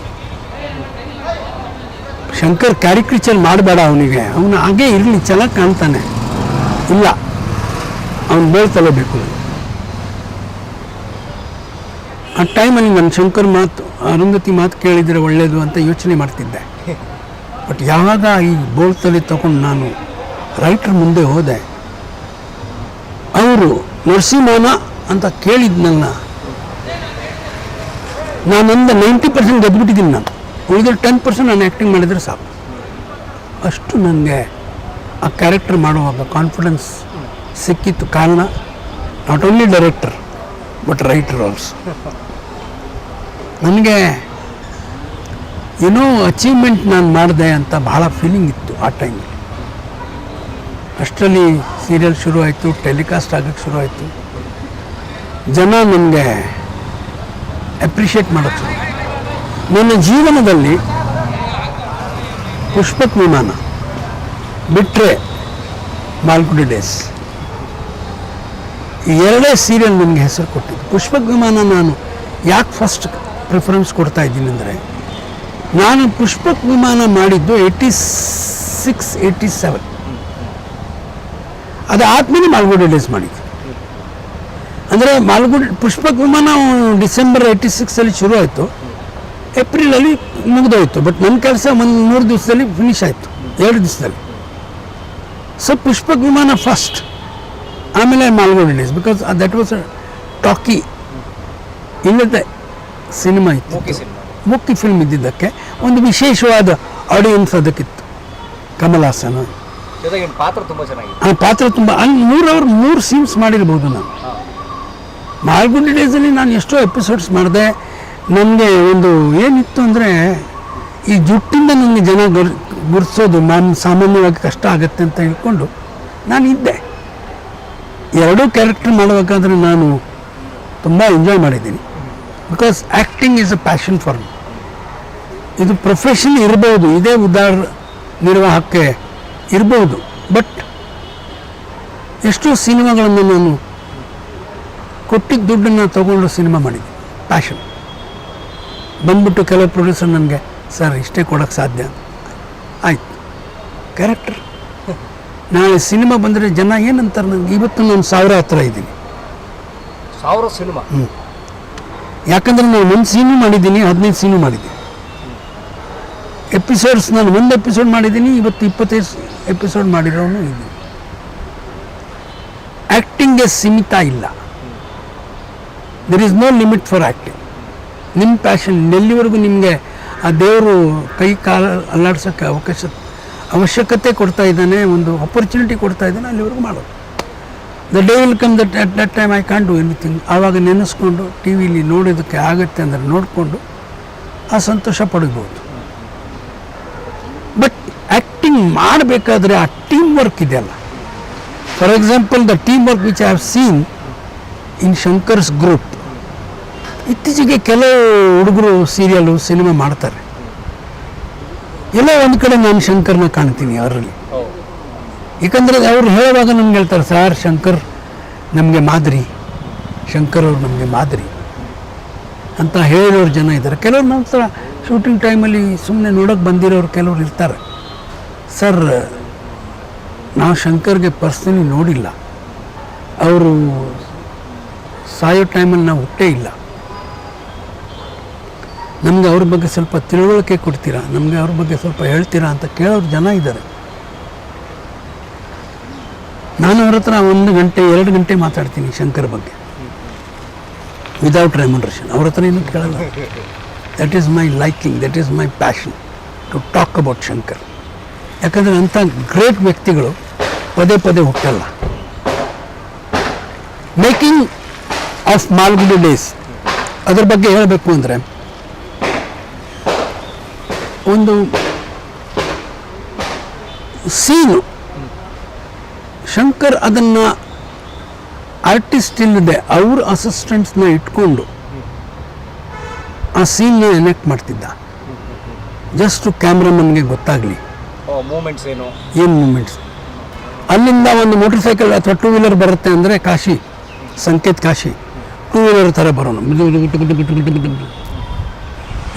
Shankar caricature ಮಾಡಬೇಡ, ಅವನಿಗೆ ಅವನು ಹಾಗೇ ಇರಲಿ, ಚೆನ್ನಾಗಿ ಕಾಣ್ತಾನೆ, ಇಲ್ಲ ಅವನು ಬೇಳ್ತಲೇಬೇಕು. ಆ ಟೈಮಲ್ಲಿ ನಾನು ಶಂಕರ್ ಮಾತು, ಅರುಂಧತಿ ಮಾತು ಕೇಳಿದರೆ ಒಳ್ಳೆಯದು ಅಂತ ಯೋಚನೆ ಮಾಡ್ತಿದ್ದೆ. ಬಟ್ ಯಾವಾಗ ಈ ಬೋಳ್ತಲೆ ತಗೊಂಡು ನಾನು ರೈಟ್ರ್ ಮುಂದೆ ಹೋದೆ, ಅವರು ನರಸಿಂಹನ ಅಂತ ಕೇಳಿದ್ನಲ್ಲ, ನಾನೊಂದು 90% ಗೆದ್ದುಬಿಟ್ಟಿದ್ದೀನಿ. ನಾನು ಉಳಿದ್ರೆ 10% ನಾನು ಆ್ಯಕ್ಟಿಂಗ್ ಮಾಡಿದರೆ ಸಾಕು. ಅಷ್ಟು ನನಗೆ ಆ ಕ್ಯಾರೆಕ್ಟರ್ ಮಾಡುವಾಗ ಕಾನ್ಫಿಡೆನ್ಸ್ ಸಿಕ್ಕಿತ್ತು. ಕಾರಣ not only director but writer also. ನನಗೆ ಏನೋ ಅಚೀವ್ಮೆಂಟ್ ನಾನು ಮಾಡಿದೆ ಅಂತ ಭಾಳ ಫೀಲಿಂಗ್ ಇತ್ತು ಆ ಟೈಮಲ್ಲಿ. ಅಷ್ಟರಲ್ಲಿ ಸೀರಿಯಲ್ ಶುರು ಆಯಿತು, ಟೆಲಿಕಾಸ್ಟ್ ಆಗೋಕ್ಕೆ ಶುರು ಆಯಿತು. ಜನ ನನಗೆ ಅಪ್ರಿಷಿಯೇಟ್ ಮಾಡೋಕ್ಕೆ ಶುರು. ನನ್ನ ಜೀವನದಲ್ಲಿ ಪುಷ್ಪಕ್ ವಿಮಾನ ಬಿಟ್ಟರೆ ಮಾಲ್ಗುಡಿ ಡೇಸ್, ಈ 2 ಸೀರಿಯಲ್ ನನಗೆ ಹೆಸರು ಕೊಟ್ಟಿದ್ದು. ಪುಷ್ಪಕ್ ವಿಮಾನ ನಾನು ಯಾಕೆ ಫಸ್ಟ್ ಪ್ರಿಫರೆನ್ಸ್ ಕೊಡ್ತಾ ಇದ್ದೀನಿ ಅಂದರೆ, ನಾನು ಪುಷ್ಪಕ್ ವಿಮಾನ ಮಾಡಿದ್ದು 86-87, ಅದಾದ್ಮೇಲೆ ಮಾಲ್ಗುಡಿ ಡೇಸ್ ಮಾಡಿದ್ದು. ಅಂದರೆ ಮಾಲ್ಗುಡಿ ಪುಷ್ಪಕ ವಿಮಾನ ಡಿಸೆಂಬರ್ 86 ಶುರು ಆಯಿತು, ಏಪ್ರಿಲಲ್ಲಿ ಮುಗಿದೋಯ್ತು. ಬಟ್ ನನ್ನ ಕೆಲಸ ಒಂದು 3 ದಿವಸದಲ್ಲಿ ಫಿನಿಶ್ ಆಯಿತು, 2 ದಿವಸದಲ್ಲಿ. ಸೊ ಪುಷ್ಪಕ ವಿಮಾನ ಫಸ್ಟ್, ಆಮೇಲೆ Malgudi Days. Because that was talkie ಇಲ್ಲದೆ ಸಿನಿಮಾ ಇತ್ತು, ಮೂಕಿ ಸಿನಿಮಾ. ಮುಖ್ಯ ಫಿಲ್ಮ್ ಇದ್ದಿದ್ದಕ್ಕೆ ಒಂದು ವಿಶೇಷವಾದ ಆಡಿಯನ್ಸ್ ಅದಕ್ಕಿತ್ತು. ಕಮಲ್ ಹಾಸನ್ ಜೊತೆಗೆ ಪಾತ್ರ ತುಂಬ ಚೆನ್ನಾಗಿದೆ. ಆ ಪಾತ್ರ ತುಂಬ ಅಲ್ಲಿ 3 ಸೀನ್ಸ್ ಮಾಡಿರ್ಬೋದು ನಾನು. ಮಾಲ್ಗುಡಿ ಡೇಸಲ್ಲಿ ನಾನು ಎಷ್ಟೋ ಎಪಿಸೋಡ್ಸ್ ಮಾಡಿದೆ. ನನಗೆ ಒಂದು ಏನಿತ್ತು ಅಂದರೆ, ಈ ಜುಟ್ಟಿಂದ ನನಗೆ ಜನ ಗುರ್ಸೋದು ನಾನು ಸಾಮಾನ್ಯವಾಗಿ ಕಷ್ಟ ಆಗುತ್ತೆ ಅಂತ ಹೇಳ್ಕೊಂಡು ನಾನು ಇದ್ದೆ. 2 ಕ್ಯಾರೆಕ್ಟರ್ ಮಾಡಬೇಕಾದ್ರೆ ನಾನು ತುಂಬ ಎಂಜಾಯ್ ಮಾಡಿದ್ದೀನಿ. Because acting is a passion for me. ಇದು ಪ್ರೊಫೆಷನ್ ಇರ್ಬೋದು, ಇದೇ ನಿರ್ವಾಹಕ್ಕೆ ಇರ್ಬೋದು. ಬಟ್ ಎಷ್ಟೋ ಸಿನಿಮಾಗಳನ್ನು ನಾನು ಕೊಟ್ಟಿದ್ದ ದುಡ್ಡನ್ನು ತಗೊಂಡು ಸಿನಿಮಾ ಮಾಡಿದ್ದೆ. ಪ್ಯಾಷನ್ ಬಂದ್ಬಿಟ್ಟು ಕೆಲವು ಪ್ರೊಡ್ಯೂಸರ್ ನನಗೆ, ಸರ್ ಇಷ್ಟೇ ಕೊಡೋಕ್ಕೆ ಸಾಧ್ಯ, ಆಯ್ತು ಕ್ಯಾರೆಕ್ಟರ್. ನಾಳೆ ಸಿನಿಮಾ ಬಂದರೆ ಜನ ಏನಂತಾರೆ ನನಗೆ. ಇವತ್ತು ನಾನು 1000 ಹತ್ರ ಇದ್ದೀನಿ. 1000 ಸಿನಿಮಾ? ಯಾಕಂದರೆ ನಾನು 1 ಸೀನು ಮಾಡಿದ್ದೀನಿ, 15 ಸೀನು ಮಾಡಿದ್ದೀನಿ. ಎಪಿಸೋಡ್ಸ್ ನಾನು 1 ಎಪಿಸೋಡ್ ಮಾಡಿದ್ದೀನಿ, ಇವತ್ತು 25 ಎಪಿಸೋಡ್ ಮಾಡಿರೋನು ಇದ್ದೀನಿ. ಆ್ಯಕ್ಟಿಂಗ್ಗೆ ಸೀಮಿತ ಇಲ್ಲ. There is no limit for acting. ನಿಮ್ಮ ಪ್ಯಾಷನ್ ಎಲ್ಲಿವರೆಗೂ ನಿಮಗೆ ಆ ದೇವರು ಕೈ ಕಾಲು ಅಲ್ಲಾಡ್ಸೋಕ್ಕೆ ಅವಶ್ಯಕತೆ ಕೊಡ್ತಾ ಇದ್ದಾನೆ, ಒಂದು ಆಪರ್ಚುನಿಟಿ ಕೊಡ್ತಾ ಇದ್ದಾನೆ, ಅಲ್ಲಿವರೆಗೂ ಮಾಡೋದು. The day will come that at that time I can do anything. ಆವಾಗ ನೆನೆಸ್ಕೊಂಡು ಟಿ ವಿಲಿ ನೋಡೋದಕ್ಕೆ ಆಗುತ್ತೆ ಅಂದರೆ ನೋಡಿಕೊಂಡು ಆ ಸಂತೋಷ ಪಡಿಬೋದು. ಬಟ್ ಆ್ಯಕ್ಟಿಂಗ್ ಮಾಡಬೇಕಾದ್ರೆ ಆ ಟೀಮ್ ವರ್ಕ್ ಇದೆಯಲ್ಲ. For example the team work which I have seen in Shankar's group. ಇತ್ತೀಚೆಗೆ ಕೆಲವು ಹುಡುಗರು ಸೀರಿಯಲು ಸಿನಿಮಾ ಮಾಡ್ತಾರೆ. ಎಲ್ಲೋ ಒಂದು ಕಡೆ ನಾನು ಶಂಕರ್ನ ಕಾಣ್ತೀನಿ ಅವರಲ್ಲಿ. ಏಕೆಂದರೆ ಅವರು ಹೇಳುವಾಗ ನಮ್ಗೆ ಹೇಳ್ತಾರೆ, ಸರ್ ಶಂಕರ್ ನಮಗೆ ಮಾದರಿ, ಶಂಕರ್ ಅವ್ರು ನಮಗೆ ಮಾದರಿ ಅಂತ ಹೇಳೋರು ಜನ ಇದ್ದಾರೆ. ಕೆಲವ್ರು ನಂತರ ಶೂಟಿಂಗ್ ಟೈಮಲ್ಲಿ ಸುಮ್ಮನೆ ನೋಡೋಕೆ ಬಂದಿರೋರು ಕೆಲವ್ರು ಇರ್ತಾರೆ. ಸರ್ ನಾವು ಶಂಕರ್ಗೆ ಪರ್ಸನಲಿ ನೋಡಿಲ್ಲ, ಅವರು ಸಾಯೋ ಟೈಮಲ್ಲಿ ನಾವು ಹುಟ್ಟೇ ಇಲ್ಲ, ನಮಗೆ ಅವ್ರ ಬಗ್ಗೆ ಸ್ವಲ್ಪ ತಿಳುವಳಿಕೆ ಕೊಡ್ತೀರಾ, ನಮಗೆ ಅವ್ರ ಬಗ್ಗೆ ಸ್ವಲ್ಪ ಹೇಳ್ತೀರಾ ಅಂತ ಕೇಳೋರು ಜನ ಇದ್ದಾರೆ. ನಾನು ಅವ್ರ ಹತ್ರ 1 ಗಂಟೆ 2 ಗಂಟೆ ಮಾತಾಡ್ತೀನಿ ಶಂಕರ್ ಬಗ್ಗೆ ವಿದೌಟ್ ರೆಮ್ಯುನರೇಷನ್. ಅವ್ರ ಹತ್ರ ಏನೂ ಕೇಳಲ್ಲ. That is my liking, that is my passion to talk about Shankar. ಯಾಕಂದರೆ ಅಂಥ ಗ್ರೇಟ್ ವ್ಯಕ್ತಿಗಳು ಪದೇ ಪದೇ ಹುಟ್ಟಲ್ಲ. ಮೇಕಿಂಗ್ ಆಫ್ ಮಾಲ್ಗುಡಿ ಡೇಸ್ ಅದ್ರ ಬಗ್ಗೆ ಹೇಳಬೇಕು ಅಂದರೆ, ಒಂದು ಸೀನು ಶಂಕರ್ ಅದನ್ನು ಆರ್ಟಿಸ್ಟ್ ಇಲ್ಲದೆ ಅವ್ರ ಅಸಿಸ್ಟೆಂಟ್ಸ್ನ ಇಟ್ಕೊಂಡು ಆ ಸೀನ್ನ ಎನೆಕ್ಟ್ ಮಾಡ್ತಿದ್ದ. ಜಸ್ಟ್ ಕ್ಯಾಮ್ರಾಮನ್ಗೆ ಗೊತ್ತಾಗಲಿ ಮೂಮೆಂಟ್ಸ್ ಏನು ಮೂಮೆಂಟ್ಸ್. ಅಲ್ಲಿಂದ ಒಂದು ಮೋಟರ್ ಸೈಕಲ್ ಅಥವಾ 2 ವೀಲರ್ ಬರುತ್ತೆ ಅಂದರೆ ಕಾಶಿ, ಸಂಕೇತ್ ಕಾಶಿ 2 ವೀಲರ್ ಥರ ಬರೋಣ.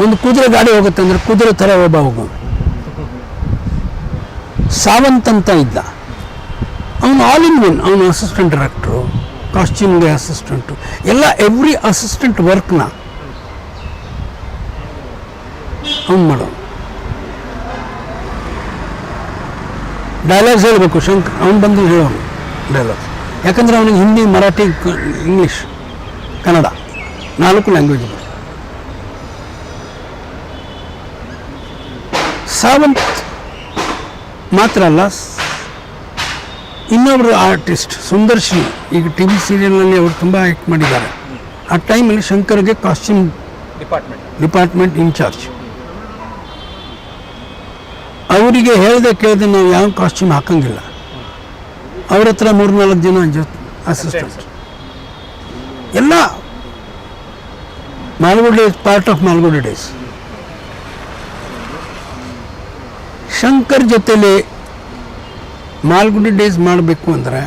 ಒಂದು ಕುದುರೆ ಗಾಡಿ ಹೋಗುತ್ತೆ ಅಂದರೆ ಕುದುರೆ ಥರ ಒಬ್ಬ ಹೋಗೋನು. ಸಾವಂತ್ ಅಂತ ಇದ್ದ, ಅವನು ಆಲ್ ಇನ್ ಒನ್. ಅವನು ಅಸಿಸ್ಟೆಂಟ್ ಡೈರೆಕ್ಟ್ರು, ಕಾಸ್ಟ್ಯೂಮ್ಗೆ ಅಸಿಸ್ಟೆಂಟು, ಎಲ್ಲ ಎವ್ರಿ ಅಸಿಸ್ಟೆಂಟ್ ವರ್ಕ್ನ ಅವ್ನು ಮಾಡೋನು. ಡೈಲಾಗ್ಸ್ ಹೇಳಬೇಕು ಶಂಕರ್, ಅವ್ನು ಬಂದು ಹೇಳೋನು ಡೈಲಾಗ್ಸ್. ಯಾಕಂದರೆ ಅವನಿಗೆ ಹಿಂದಿ, ಮರಾಠಿ, ಇಂಗ್ಲೀಷ್, ಕನ್ನಡ 4 ಲ್ಯಾಂಗ್ವೇಜ್. ಸಾವಂತ್ ಮಾತ್ರ ಅಲ್ಲ, ಇನ್ನೊಬ್ಬರು ಆರ್ಟಿಸ್ಟ್ ಸುಂದರ್ಶಿ, ಈಗ ಟಿ ವಿ ಸೀರಿಯಲ್ನಲ್ಲಿ ಅವರು ತುಂಬ ಆ್ಯಕ್ಟ್ ಮಾಡಿದ್ದಾರೆ. ಆ ಟೈಮಲ್ಲಿ ಶಂಕರ್ಗೆ ಕಾಸ್ಟ್ಯೂಮ್ ಡಿಪಾರ್ಟ್ಮೆಂಟ್ ಇನ್ಚಾರ್ಜ್. ಅವರಿಗೆ ಹೇಳ್ದೆ ಕೇಳಿದೆ ನಾವು ಯಾವ ಕಾಸ್ಟ್ಯೂಮ್ ಹಾಕಂಗಿಲ್ಲ. ಅವ್ರ ಹತ್ರ 3-4 ಜನ ಅಸಿಸ್ಟೆಂಟ್. ಎಲ್ಲ Malgudi days part of Malgudi days. Shankar ಜೊತೆಲಿ ಮಾಲ್ಗುಡಿ ಡೇಸ್ ಮಾಡಬೇಕು ಅಂದರೆ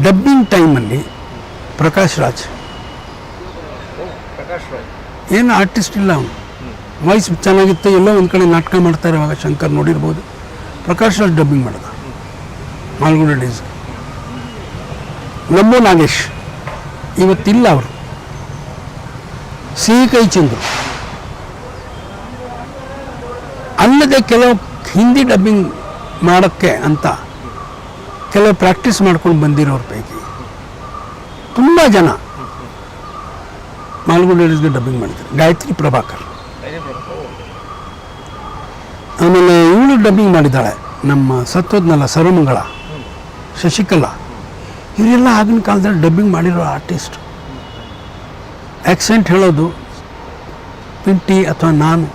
ಡಬ್ಬಿಂಗ್ ಟೈಮಲ್ಲಿ ಪ್ರಕಾಶ್ ರಾಜ್ ಏನು ಆರ್ಟಿಸ್ಟ್ ಇಲ್ಲ, ಅವನು ವಾಯ್ಸ್ ಚೆನ್ನಾಗಿತ್ತು. ಎಲ್ಲೋ ಒಂದು ಕಡೆ ನಾಟಕ ಮಾಡ್ತಾರೆ, ಅವಾಗ ಶಂಕರ್ ನೋಡಿರ್ಬೋದು. ಪ್ರಕಾಶ್ ರಾಜ್ ಡಬ್ಬಿಂಗ್ ಮಾಡಿದ ಮಾಲ್ಗುಡಿ ಡೇಸ್. ಲಂಬು ನಾಗೇಶ್ ಇವತ್ತಿಲ್ಲ ಅವರು. ಸಿಹಿ ಕೈ ಚಂದ್ರು ಅಲ್ಲದೆ ಕೆಲವು ಹಿಂದಿ ಡಬ್ಬಿಂಗ್ ಮಾಡೋಕ್ಕೆ ಅಂತ ಕೆಲವು ಪ್ರಾಕ್ಟೀಸ್ ಮಾಡ್ಕೊಂಡು ಬಂದಿರೋರ ಪೈಕಿ ತುಂಬ ಜನ ಮಾಲ್ಗುಡಿ ಡೇಸ್ಗೆ ಡಬ್ಬಿಂಗ್ ಮಾಡಿದ್ದಾರೆ. ಗಾಯತ್ರಿ ಪ್ರಭಾಕರ್, ಆಮೇಲೆ ಇವಳು ಡಬ್ಬಿಂಗ್ ಮಾಡಿದ್ದಾಳೆ, ನಮ್ಮ ಸತ್ತೋದ್ನಲ್ಲ ಸರ್ವಮಂಗಳ, ಶಶಿಕಲಾ, ಇವರೆಲ್ಲ ಆಗಿನ ಕಾಲದಲ್ಲಿ ಡಬ್ಬಿಂಗ್ ಮಾಡಿರೋ ಆರ್ಟಿಸ್ಟ್. ಆ್ಯಕ್ಸೆಂಟ್ ಹೇಳೋದು ಪಿಂಟಿ ಅಥವಾ ನಾನು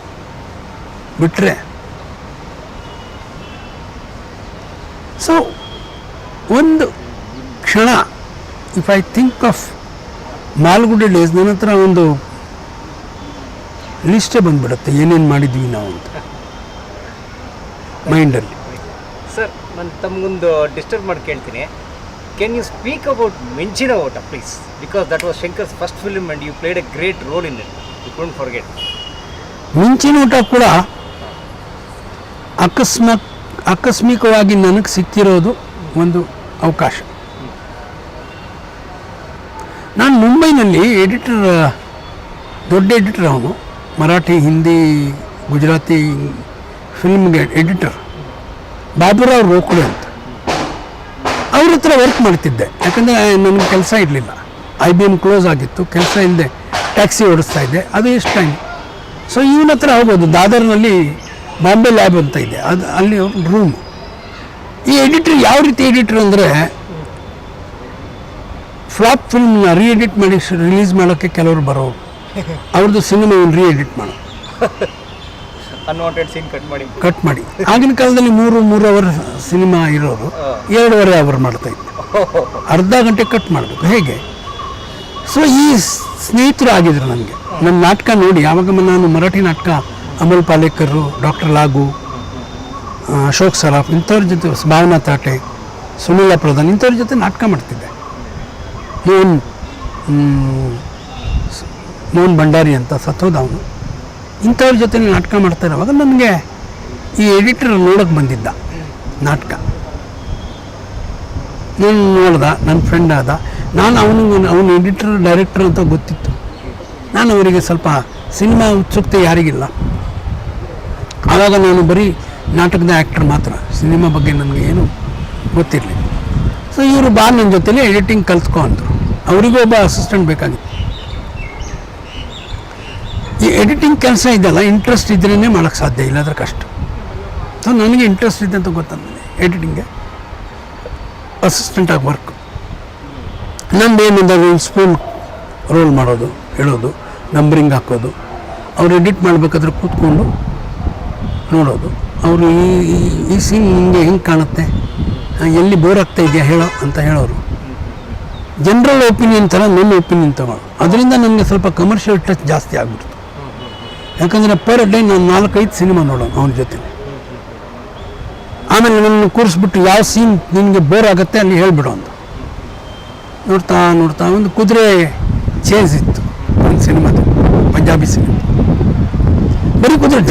ಬಿಟ್ಟರೆ. ಸೊ ಒಂದು ಕ್ಷಣ if I think of Malgudi days, ನನ್ನ ಹತ್ರ ಒಂದು ಲಿಸ್ಟೇ ಬಂದ್ಬಿಡುತ್ತೆ ಏನೇನು ಮಾಡಿದ್ವಿ ನಾವು ಅಂತ ಮೈಂಡಲ್ಲಿ. ಸರ್, ನಾನು ತಮಗೊಂದು ಡಿಸ್ಟರ್ಬ್ ಮಾಡಿ ಕೇಳ್ತೀನಿ. Can you speak about Minchina Ota please? Because that was Shankar's first film and you played a great role in it. You don't forget. ಮಿಂಚಿನ ಊಟ ಕೂಡ ಆಕಸ್ಮಿಕವಾಗಿ ನನಗೆ ಸಿಕ್ಕಿರೋದು ಒಂದು ಅವಕಾಶ. ನಾನು ಮುಂಬೈನಲ್ಲಿ ಎಡಿಟರ್, ದೊಡ್ಡ ಎಡಿಟರ್, ಅವನು ಮರಾಠಿ, ಹಿಂದಿ, ಗುಜರಾತಿ ಫಿಲ್ಮ್ಗೆ ಎಡಿಟರ್, ಬಾಬುರಾವ್ ರೋಕುಡೆ ಅಂತ. ಅವ್ರ ಹತ್ರ ವರ್ಕ್ ಮಾಡ್ತಿದ್ದೆ. ಯಾಕಂದರೆ ನನಗೆ ಕೆಲಸ ಇರಲಿಲ್ಲ, IBM ಕ್ಲೋಸ್ ಆಗಿತ್ತು, ಕೆಲಸ ಇಲ್ಲದೆ ಟ್ಯಾಕ್ಸಿ ಓಡಿಸ್ತಾ ಇದ್ದೆ. ಅದು ಎಷ್ಟು ಟೈಮ್. ಸೊ ಇವನ ಹತ್ರ ಹೋಗೋದು, ದಾದರ್ನಲ್ಲಿ ಬಾಂಬೆ ಲ್ಯಾಬ್ ಅಂತ ಇದೆ, ಅದು ಅಲ್ಲಿ ರೂಮ್. ಈ ಎಡಿಟರ್ ಯಾವ ರೀತಿ ಎಡಿಟರ್ ಅಂದರೆ, ಫ್ಲಾಪ್ ಫಿಲ್ಮ್ನ ರೀಎಡಿಟ್ ಮಾಡಿ ರಿಲೀಸ್ ಮಾಡೋಕ್ಕೆ ಕೆಲವರು ಬರೋರು, ಅವ್ರದ್ದು ಸಿನಿಮಾವನ್ನು ರೀಎಡಿಟ್ ಮಾಡೋದು, ಅನ್ವಾಂಟೆಡ್ ಸೀನ್ ಕಟ್ ಮಾಡಿ. ಆಗಿನ ಕಾಲದಲ್ಲಿ 3 ಅವರ್ ಸಿನಿಮಾ ಇರೋರು 2.5 ಅವರ್ ಮಾಡ್ತಾ ಇದ್ದೆ. ಅರ್ಧ ಗಂಟೆ ಕಟ್ ಮಾಡಬೇಕು ಹೇಗೆ. ಸೊ ಈ ಸ್ನೇಹಿತರು ಆಗಿದ್ರು ನನಗೆ. ನನ್ನ ನಾಟಕ ನೋಡಿ, ಆವಾಗ ನಾನು ಮರಾಠಿ ನಾಟಕ ಅಮಲ್ ಪಾಲೇಕರ್, ಡಾಕ್ಟರ್ ಲಾಗು, ಅಶೋಕ್ ಸರಾಫ್ ಇಂಥವ್ರ ಜೊತೆ, ಭಾವನಾ ತಾಟೆ, ಸುನಿಲಾ ಪ್ರಧಾನ್ ಇಂಥವ್ರ ಜೊತೆ ನಾಟಕ ಮಾಡ್ತಿದ್ದೆ. ಮೋಹನ್ ಭಂಡಾರಿ ಅಂತ ಸತ್ತೋದ ಅವನು. ಇಂಥವ್ರ ಜೊತೆ ನಾಟಕ ಮಾಡ್ತಾ ಇರೋವಾಗ ನನಗೆ ಈ ಎಡಿಟರ್ ನೋಡೋಕೆ ಬಂದಿದ್ದ ನಾಟಕ. ನಾನು ನೋಡ್ದೆ, ನನ್ನ ಫ್ರೆಂಡ್ ಆದ. ನಾನು ಅವನು ಎಡಿಟರ್ ಡೈರೆಕ್ಟರ್ ಅಂತ ಗೊತ್ತಿತ್ತು. ನಾನು ಅವರಿಗೆ ಸ್ವಲ್ಪ ಸಿನಿಮಾ ಉತ್ಸುಕತೆ ಯಾರಿಗಿಲ್ಲ. ಆವಾಗ ನಾನು ಬರೀ ನಾಟಕದ ಆ್ಯಕ್ಟರ್ ಮಾತ್ರ, ಸಿನಿಮಾ ಬಗ್ಗೆ ನನಗೆ ಏನು ಗೊತ್ತಿರಲಿಲ್ಲ. ಸೊ ಇವರು ಬಾ ನನ್ನ ಜೊತೆಲಿ ಎಡಿಟಿಂಗ್ ಕಲ್ತ್ಕೊ ಅಂದರು. ಅವರಿಗೂ ಒಬ್ಬ ಅಸಿಸ್ಟೆಂಟ್ ಬೇಕಾಗಿತ್ತು. ಈ ಎಡಿಟಿಂಗ್ ಕೆಲಸ ಇದೆಲ್ಲ ಇಂಟ್ರೆಸ್ಟ್ ಇದ್ರೇ ಮಾಡೋಕ್ಕೆ ಸಾಧ್ಯ, ಇಲ್ಲಾಂದ್ರೆ ಕಷ್ಟ. ಸೊ ನನಗೆ ಇಂಟ್ರೆಸ್ಟ್ ಇದೆ ಅಂತ ಗೊತ್ತಾದ್ಮೇಲೆ ಎಡಿಟಿಂಗ್ಗೆ ಅಸಿಸ್ಟೆಂಟಾಗಿ ವರ್ಕ್. ನಮ್ಮದೇನಿಂದ ಸ್ಪೂನ್ ರೋಲ್ ಮಾಡೋದು, ಹೇಳೋದು, ನಂಬರಿಂಗ್ ಹಾಕೋದು, ಅವ್ರು ಎಡಿಟ್ ಮಾಡಬೇಕಾದ್ರೆ ಕೂತ್ಕೊಂಡು ನೋಡೋದು. ಅವರು ಈ ಸೀನ್ ನಿಮಗೆ ಹೆಂಗೆ ಕಾಣುತ್ತೆ, ಎಲ್ಲಿ ಬೋರ್ ಆಗ್ತಾ ಇದೆಯಾ ಹೇಳೋ ಅಂತ ಹೇಳೋರು. ಜನರಲ್ ಒಪಿನಿಯನ್ ಥರ ನನ್ನ ಒಪಿನಿಯನ್ ತಗೊಳ್ಳೋದು. ಅದರಿಂದ ನನಗೆ ಸ್ವಲ್ಪ ಕಮರ್ಷಿಯಲ್ ಟಚ್ ಜಾಸ್ತಿ ಆಗ್ಬಿಡ್ತು. ಯಾಕಂದರೆ ಪರ್ ಡೇ ನಾನು 4-5 ಸಿನಿಮಾ ನೋಡೋಣ ಅವನ ಜೊತೆ. ಆಮೇಲೆ ನನ್ನ ಕೂರಿಸ್ಬಿಟ್ಟು ಯಾವ ಸೀನ್ ನಿನಗೆ ಬೋರ್ ಆಗುತ್ತೆ ಅಲ್ಲಿ ಹೇಳ್ಬಿಡು ಅಂತ. ನೋಡ್ತಾ ನೋಡ್ತಾ ಒಂದು ಕುದುರೆ ಚೇಂಜ್ ಇತ್ತು ಒಂದು ಸಿನಿಮಾದ, ಪಂಜಾಬಿ ಸಿನಿಮಾ. ಬರೀ ಕುದುರೆ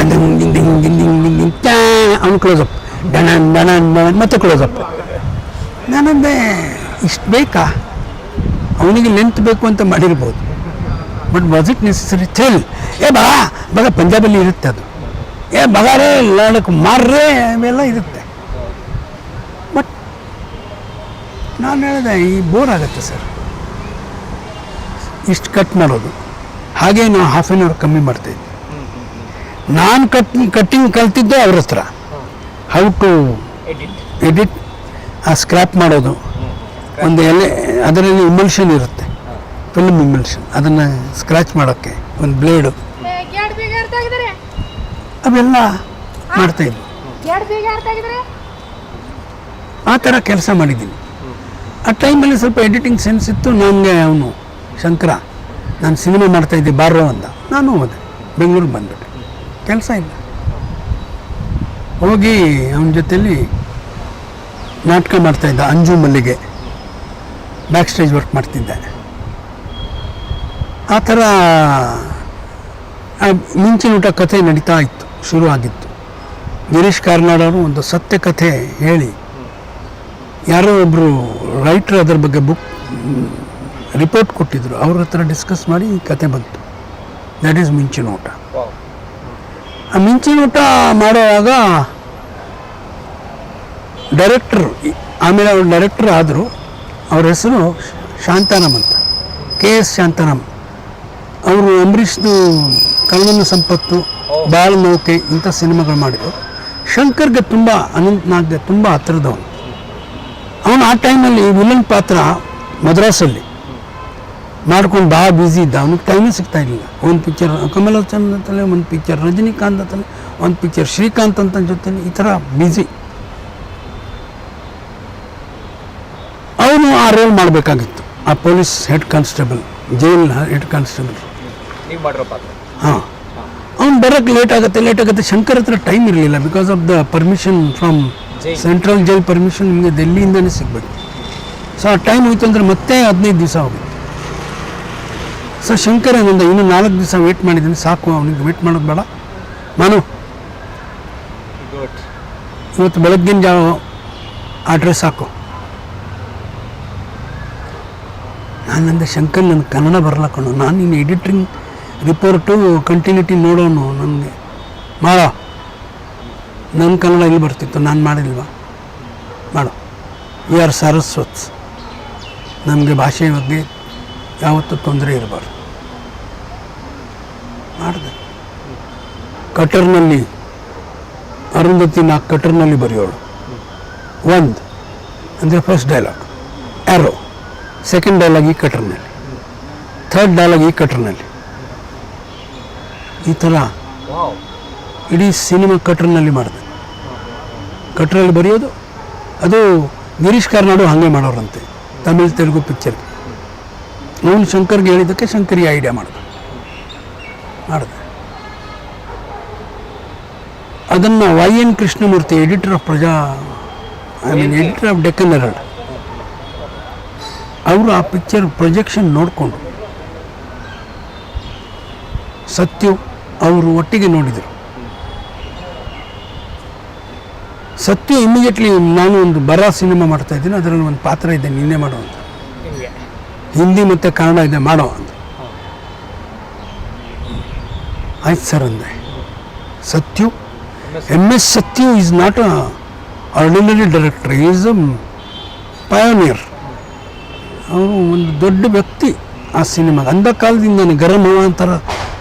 ಅವನು ಕ್ಲೋಸಪ್, ಡಣನ್ ಡಣನ್ ಡಣನ್ ಮತ್ತೆ ಕ್ಲೋಸಪ್. ನಾನಂದೆ ಇಷ್ಟು ಬೇಕಾ? ಅವನಿಗೆ ಲೆಂತ್ ಬೇಕು ಅಂತ ಮಾಡಿರ್ಬೋದು, ಬಟ್ ವಾಸ್ ಇಟ್ ನೆಸೆಸರಿ? ಚೆಲ್ ಬಗ ಪಂಜಾಬಲ್ಲಿ ಇರುತ್ತೆ ಅದು, ಬಗಾರೇ ಲಡಕ್ ಮಾರ್ರೆ ಅವೆಲ್ಲ ಇರುತ್ತೆ. ಬಟ್ ನಾನು ಹೇಳಿದೆ ಈ ಬೋರ್ ಆಗುತ್ತೆ ಸರ್ ಇಷ್ಟು ಕಟ್ ಮಾಡೋದು. ಹಾಗೆ ನಾವು ½ an hour ಕಮ್ಮಿ ಮಾಡ್ತಾಯಿದ್ವಿ. ನಾನು ಕಟ್ಟಿಂಗ್ ಕಲ್ತಿದ್ದೆ ಅವ್ರ ಹತ್ರ, ಹೌ ಟು ಎಡಿಟ್, ಆ ಸ್ಕ್ರ್ಯಾಪ್ ಮಾಡೋದು. ಒಂದು ಅದರಲ್ಲಿ ಇಮಲ್ಷನ್ ಇರುತ್ತೆ, ಫಿಲ್ಮ್ ಇಮಲ್ಷನ್, ಅದನ್ನು ಸ್ಕ್ರ್ಯಾಚ್ ಮಾಡೋಕ್ಕೆ ಒಂದು ಬ್ಲೇಡು, ಅವೆಲ್ಲ ಮಾಡ್ತಾಯಿದ್ವಿ. ಆ ಥರ ಕೆಲಸ ಮಾಡಿದ್ದೀನಿ. ಆ ಟೈಮಲ್ಲಿ ಸ್ವಲ್ಪ ಎಡಿಟಿಂಗ್ ಸೆನ್ಸ್ ಇತ್ತು ನನಗೆ. ಅವನು ಶಂಕರ, ನಾನು ಸಿನಿಮಾ ಮಾಡ್ತಾಯಿದ್ದೆ ಬಾರೋ ಅಂದ. ನಾನು ಹೋದೆ, ಬೆಂಗಳೂರಿಗೆ ಬಂದ್ಬಿಟ್ಟೆ, ಕೆಲಸ ಇಲ್ಲ. ಹೋಗಿ ಅವನ ಜೊತೆಯಲ್ಲಿ ನಾಟಕ ಮಾಡ್ತಾಯಿದ್ದ, ಅಂಜು ಮಲ್ಲಿಗೆ, ಬ್ಯಾಕ್ ಸ್ಟೇಜ್ ವರ್ಕ್ ಮಾಡ್ತಿದ್ದೆ. ಆ ಥರ ಮಿಂಚಿನ ಊಟ ಕಥೆ ನಡೀತಾ ಇತ್ತು, ಶುರು ಆಗಿತ್ತು. ಗಿರೀಶ್ ಕಾರ್ನಾಡ್ ಅವರು ಒಂದು ಸತ್ಯ ಕಥೆ ಹೇಳಿ, ಯಾರೋ ಒಬ್ಬರು ರೈಟ್ರು ಅದ್ರ ಬಗ್ಗೆ ಬುಕ್ ರಿಪೋರ್ಟ್ ಕೊಟ್ಟಿದ್ದರು, ಅವ್ರ ಹತ್ರ ಡಿಸ್ಕಸ್ ಮಾಡಿ ಈ ಕತೆ ಬಂತು. ದ್ಯಾಟ್ ಈಸ್ ಮಿಂಚಿನ ಊಟ. ಆ ಮಿಂಚಿನ ಊಟ ಮಾಡುವಾಗ ಡೈರೆಕ್ಟ್ರು, ಆಮೇಲೆ ಅವ್ರು ಡೈರೆಕ್ಟ್ರ್ ಆದರು, ಅವ್ರ ಹೆಸರು ಶಾಂತಾರಾಮ್ ಅಂತ, KS ಶಾಂತಾರಾಮ್. ಅವರು ಅಂಬರೀಷ್ದು ಕಳ್ಳನ ಸಂಪತ್ತು, ಬಾಳ ನೌಕೆ ಇಂಥ ಸಿನಿಮಾಗಳು ಮಾಡಿದರು. ಶಂಕರ್ಗೆ ತುಂಬ, ಅನಂತ್ನಾಗ್ಗೆ ತುಂಬ ಹತ್ತಿರದವನು. ಅವನು ಆ ಟೈಮಲ್ಲಿ ವಿಲನ್ ಪಾತ್ರ ಮದ್ರಾಸಲ್ಲಿ ಮಾಡ್ಕೊಂಡು ಭಾಳ ಬ್ಯುಸಿ ಇದ್ದ. ಅವನಿಗೆ ಟೈಮೇ ಸಿಗ್ತಾ ಇರಲಿಲ್ಲ. ಒಂದು ಪಿಕ್ಚರ್ ಕಮಲ್ ಹಾಸನ್ ಅಂತಲೇ, ಒಂದು ಪಿಕ್ಚರ್ ರಜನಿಕಾಂತ್ ಅಂತಲೇ, ಒಂದು ಪಿಕ್ಚರ್ ಶ್ರೀಕಾಂತ್ ಅಂತ ಜೊತೆ ಈ ಥರ ಬ್ಯುಸಿ. ಅವನು ಆ ರೋಲ್ ಮಾಡಬೇಕಾಗಿತ್ತು, ಆ police head constable, jail head constable. ಹಾಂ, ಅವ್ನು ಬರೋಕ್ಕೆ ಲೇಟ್ ಆಗುತ್ತೆ. ಶಂಕರ್ ಹತ್ರ ಟೈಮ್ ಇರಲಿಲ್ಲ, because of the permission from central jail permission ನಿಮಗೆ ಡೆಲ್ಲಿಯಿಂದನೇ ಸಿಗಬೇಕು. ಸೊ ಆ ಟೈಮ್ ಹೋಯ್ತು ಅಂದರೆ ಮತ್ತೆ 15 ದಿವಸ ಹೋಗುತ್ತೆ. ಸೊ ಶಂಕರ್ ಏನಂದ, ಇನ್ನೂ 4 ದಿವಸ ವೇಟ್ ಮಾಡಿದ್ದೀನಿ, ಸಾಕು, ಅವನಿಗೆ ವೇಟ್ ಮಾಡೋದು ಬೇಡ, ನಾನು ಇವತ್ತು ಬೆಳಗ್ಗಿನ ಜಾವ ಅಡ್ರೆಸ್ ಹಾಕು. ನಾನಂದೆ, ಶಂಕರ್ ನನಗೆ ಕನ್ನಡ ಬರಲ್ಲ ಕಣೋ, ನಾನು ಇನ್ನು ಎಡಿಟಿಂಗ್ ರಿಪೋರ್ಟು ಕಂಟಿನ್ಯೂಟಿ ನೋಡೋನು, ನನಗೆ ಮಾಡೋ, ನನ್ನ ಕನ್ನಡ ಇಲ್ಲಿ ಬರ್ತಿತ್ತು, ನಾನು ಮಾಡಿಲ್ವಾ, ಮಾಡೋ. ವಿ ಆರ್ ಸಾರಸ್ವತ್ಸ್, ನಮಗೆ ಭಾಷೆ ಬಗ್ಗೆ ಯಾವತ್ತೂ ತೊಂದರೆ ಇರಬಾರ್ದು. ಮಾಡಿದೆ. ಕಟರ್ನಲ್ಲಿ ಅರುಂಧತಿ 4 ಕಟರ್ನಲ್ಲಿ ಬರೆಯೋಳು. 1 ಅಂದರೆ first dialogue arrow, second dialogue ಈ ಕಟರ್ನಲ್ಲಿ, ಥರ್ಡ್ ಡೈಲಾಗ್ ಈ ಕಟರ್ನಲ್ಲಿ. ಈ ಥರ ಇಡೀ ಸಿನಿಮಾ ಕಟ್ರ್ನಲ್ಲಿ ಮಾಡಿದೆ. ಕಟ್ರಲ್ಲಿ ಬರೆಯೋದು, ಅದು ಗಿರೀಶ್ ಕಾರ್ನಾಡು ಹಾಗೆ ಮಾಡೋರಂತೆ ತಮಿಳ್ ತೆಲುಗು ಪಿಕ್ಚರ್ಗೆ. ಅವನು ಶಂಕರ್ಗೆ ಹೇಳಿದ್ದಕ್ಕೆ ಶಂಕರ್ ಈ ಐಡಿಯಾ ಮಾಡಿದೆ. ಅದನ್ನು YN Krishnamurthy, editor of editor of Deccan Herald, ಅವರು ಆ ಪಿಕ್ಚರ್ ಪ್ರೊಜೆಕ್ಷನ್ ನೋಡಿಕೊಂಡು ಸತ್ಯು ಅವರು ಒಟ್ಟಿಗೆ ನೋಡಿದರು. ಸತ್ಯ ಇಮಿಡಿಯೇಟ್ಲಿ, ನಾನು ಒಂದು ಬರ ಸಿನಿಮಾ ಮಾಡ್ತಾ ಇದ್ದೀನಿ, ಅದರಲ್ಲಿ ಒಂದು ಪಾತ್ರ ಇದೆ, ನೀನೇ ಮಾಡೋ ಅಂತ, ಹಿಂದಿ ಮತ್ತು ಕನ್ನಡ ಇದೆ, ಮಾಡೋ ಅಂತ. ಆಯ್ತು ಸರ್ ಅಂದೆ. Sathyu, MS Sathyu is not a ordinary director, is a pioneer. ಅವರು ಒಂದು ದೊಡ್ಡ ವ್ಯಕ್ತಿ ಆ ಸಿನಿಮಾಗೆ. ಅಂದ ಕಾಲದಿಂದಾನೆ ಗರಂ ಅವಾಂತರ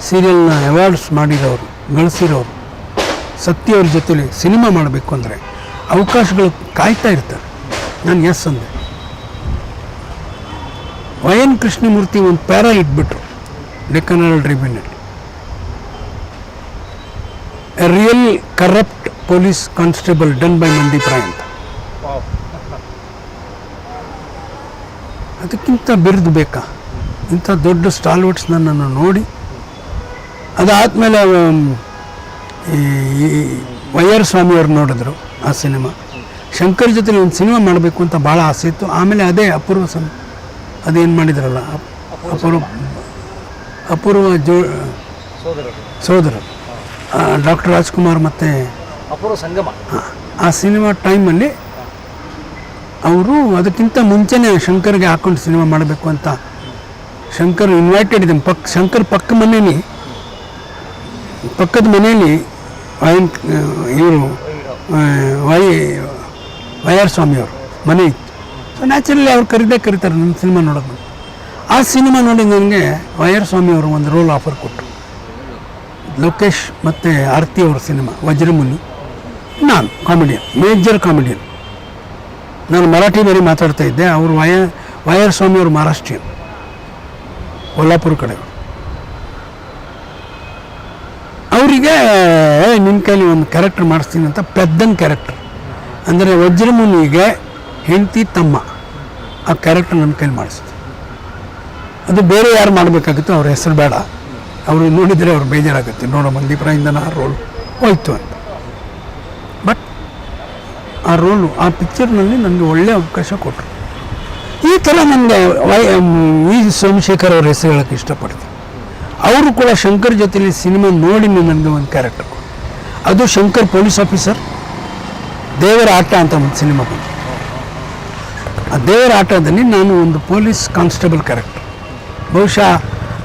ಸೀರಿಯಲ್ನ ಅವಾರ್ಡ್ಸ್ ಮಾಡಿರೋರು, ಗಳಿಸಿರೋರು. ಸತ್ಯ ಅವ್ರ ಜೊತೆಲಿ ಸಿನಿಮಾ ಮಾಡಬೇಕು ಅಂದರೆ ಅವಕಾಶಗಳು ಕಾಯ್ತಾ ಇರ್ತಾರೆ. ನಾನು ಎಸ್ ಅಂದೆ. YN ಕೃಷ್ಣಮೂರ್ತಿ ಒಂದು ಪ್ಯಾರಾ ಇಟ್ಬಿಟ್ರು ಡೆಕ್ಕನ್ ಹೆರಾಲ್ಡ್ ಟ್ರಿಬ್ಯೂನಲ್ಲಿ. A real corrupt police constable done by Mandeep Rai ಅಂತ. ಅದಕ್ಕಿಂತ ಬಿರುದು ಬೇಕಾ? ಇಂಥ ದೊಡ್ಡ ಸ್ಟಾಲ್ವರ್ಟ್ಸ್ ನನ್ನನ್ನು ನೋಡಿ, ಅದಾದಮೇಲೆ ಈ YR ಸ್ವಾಮಿಯವ್ರು ನೋಡಿದ್ರು ಆ ಸಿನಿಮಾ. ಶಂಕರ್ ಜೊತೆ ಒಂದು ಸಿನಿಮಾ ಮಾಡಬೇಕು ಅಂತ ಭಾಳ ಆಸೆ ಇತ್ತು. ಆಮೇಲೆ ಅದೇ ಅದೇನು ಮಾಡಿದ್ರಲ್ಲ, ಅಪೂರ್ವ ಸೋದರರು, ಡಾಕ್ಟರ್ ರಾಜ್ಕುಮಾರ್ ಮತ್ತು ಅಪೂರ್ವ ಸಂಗಮ, ಆ ಸಿನಿಮಾ ಟೈಮಲ್ಲಿ ಅವರು ಅದಕ್ಕಿಂತ ಮುಂಚೆನೇ ಶಂಕರ್ಗೆ ಹಾಕ್ಕೊಂಡು ಸಿನಿಮಾ ಮಾಡಬೇಕು ಅಂತ ಶಂಕರ್ ಇನ್ವೈಟೆಡ್ ಇದೆ. ಶಂಕರ್ ಪಕ್ಕದ ಮನೆಯಲ್ಲಿ ಇವರು YR ಸ್ವಾಮಿಯವರು ಮನೆ ಇತ್ತು. ಸೊ ನ್ಯಾಚುರಲಿ ಅವ್ರು ಕರೀತಾರೆ ನನ್ನ ಸಿನಿಮಾ ನೋಡೋದು. ಆ ಸಿನಿಮಾ ನೋಡಿ ನನಗೆ YR ಸ್ವಾಮಿಯವರು ಒಂದು ರೋಲ್ ಆಫರ್ ಕೊಟ್ಟರು. ಲೋಕೇಶ್ ಮತ್ತು ಆರತಿ ಅವ್ರ ಸಿನಿಮಾ ವಜ್ರಮುನಿ. ನಾನು ಕಾಮಿಡಿಯನ್, ಮೇಜರ್ ಕಾಮಿಡಿಯನ್. ನಾನು ಮರಾಠಿ ಬೇರೆ ಮಾತಾಡ್ತಾ ಇದ್ದೆ. ಅವರು YR ಸ್ವಾಮಿಯವರು ಮಹಾರಾಷ್ಟ್ರೀಯನ್, ಕೊಲ್ಲಾಪುರ ಕಡೆ. ಅವರಿಗೆ ನಿಮ್ಮ ಕೈಲಿ ಒಂದು ಕ್ಯಾರೆಕ್ಟರ್ ಮಾಡಿಸ್ತೀನಿ ಅಂತ, ಪೆದ್ದನ್ ಕ್ಯಾರೆಕ್ಟರ್ ಅಂದರೆ ವಜ್ರಮುನಿಗೆ ಹೆಂಡತಿ ತಮ್ಮ, ಆ ಕ್ಯಾರೆಕ್ಟರ್ ನನ್ನ ಕೈಲಿ ಮಾಡಿಸ್ತು. ಅದು ಬೇರೆ ಯಾರು ಮಾಡಬೇಕಾಗಿತ್ತು, ಅವ್ರ ಹೆಸರು ಬೇಡ, ಅವರು ನೋಡಿದರೆ ಅವ್ರು ಬೇಜಾರಾಗುತ್ತೆ, ನೋಡೋ ಮಂದೀಪ್ ರಾಯಿಂದ ಆ ರೋಲ್ ಹೋಯ್ತು ಅಂತ. ಬಟ್ ಆ ರೋಲು, ಆ ಪಿಕ್ಚರ್ನಲ್ಲಿ ನನಗೆ ಒಳ್ಳೆಯ ಅವಕಾಶ ಕೊಟ್ಟರು. ಈ ಥರ ನನಗೆ ವಿ ಸೋಮಶೇಖರ್ ಅವ್ರ ಹೆಸರು ಹೇಳೋಕ್ಕೆ ಇಷ್ಟಪಡ್ತೀನಿ. ಅವರು ಕೂಡ ಶಂಕರ್ ಜೊತೆಲಿ ಸಿನಿಮಾ ನೋಡಿ ನನಗೆ ಒಂದು ಕ್ಯಾರೆಕ್ಟರ್ ಕೊಟ್ಟರು. ಅದು ಶಂಕರ್ ಪೊಲೀಸ್ ಆಫೀಸರ್, ದೇವರ ಆಟ ಅಂತ ಒಂದು ಸಿನಿಮಾ ಬಂತು. ಆ ದೇವರ ಆಟದಲ್ಲಿ ನಾನು ಒಂದು ಪೊಲೀಸ್ ಕಾನ್ಸ್ಟೇಬಲ್ ಕ್ಯಾರೆಕ್ಟರ್. ಬಹುಶಃ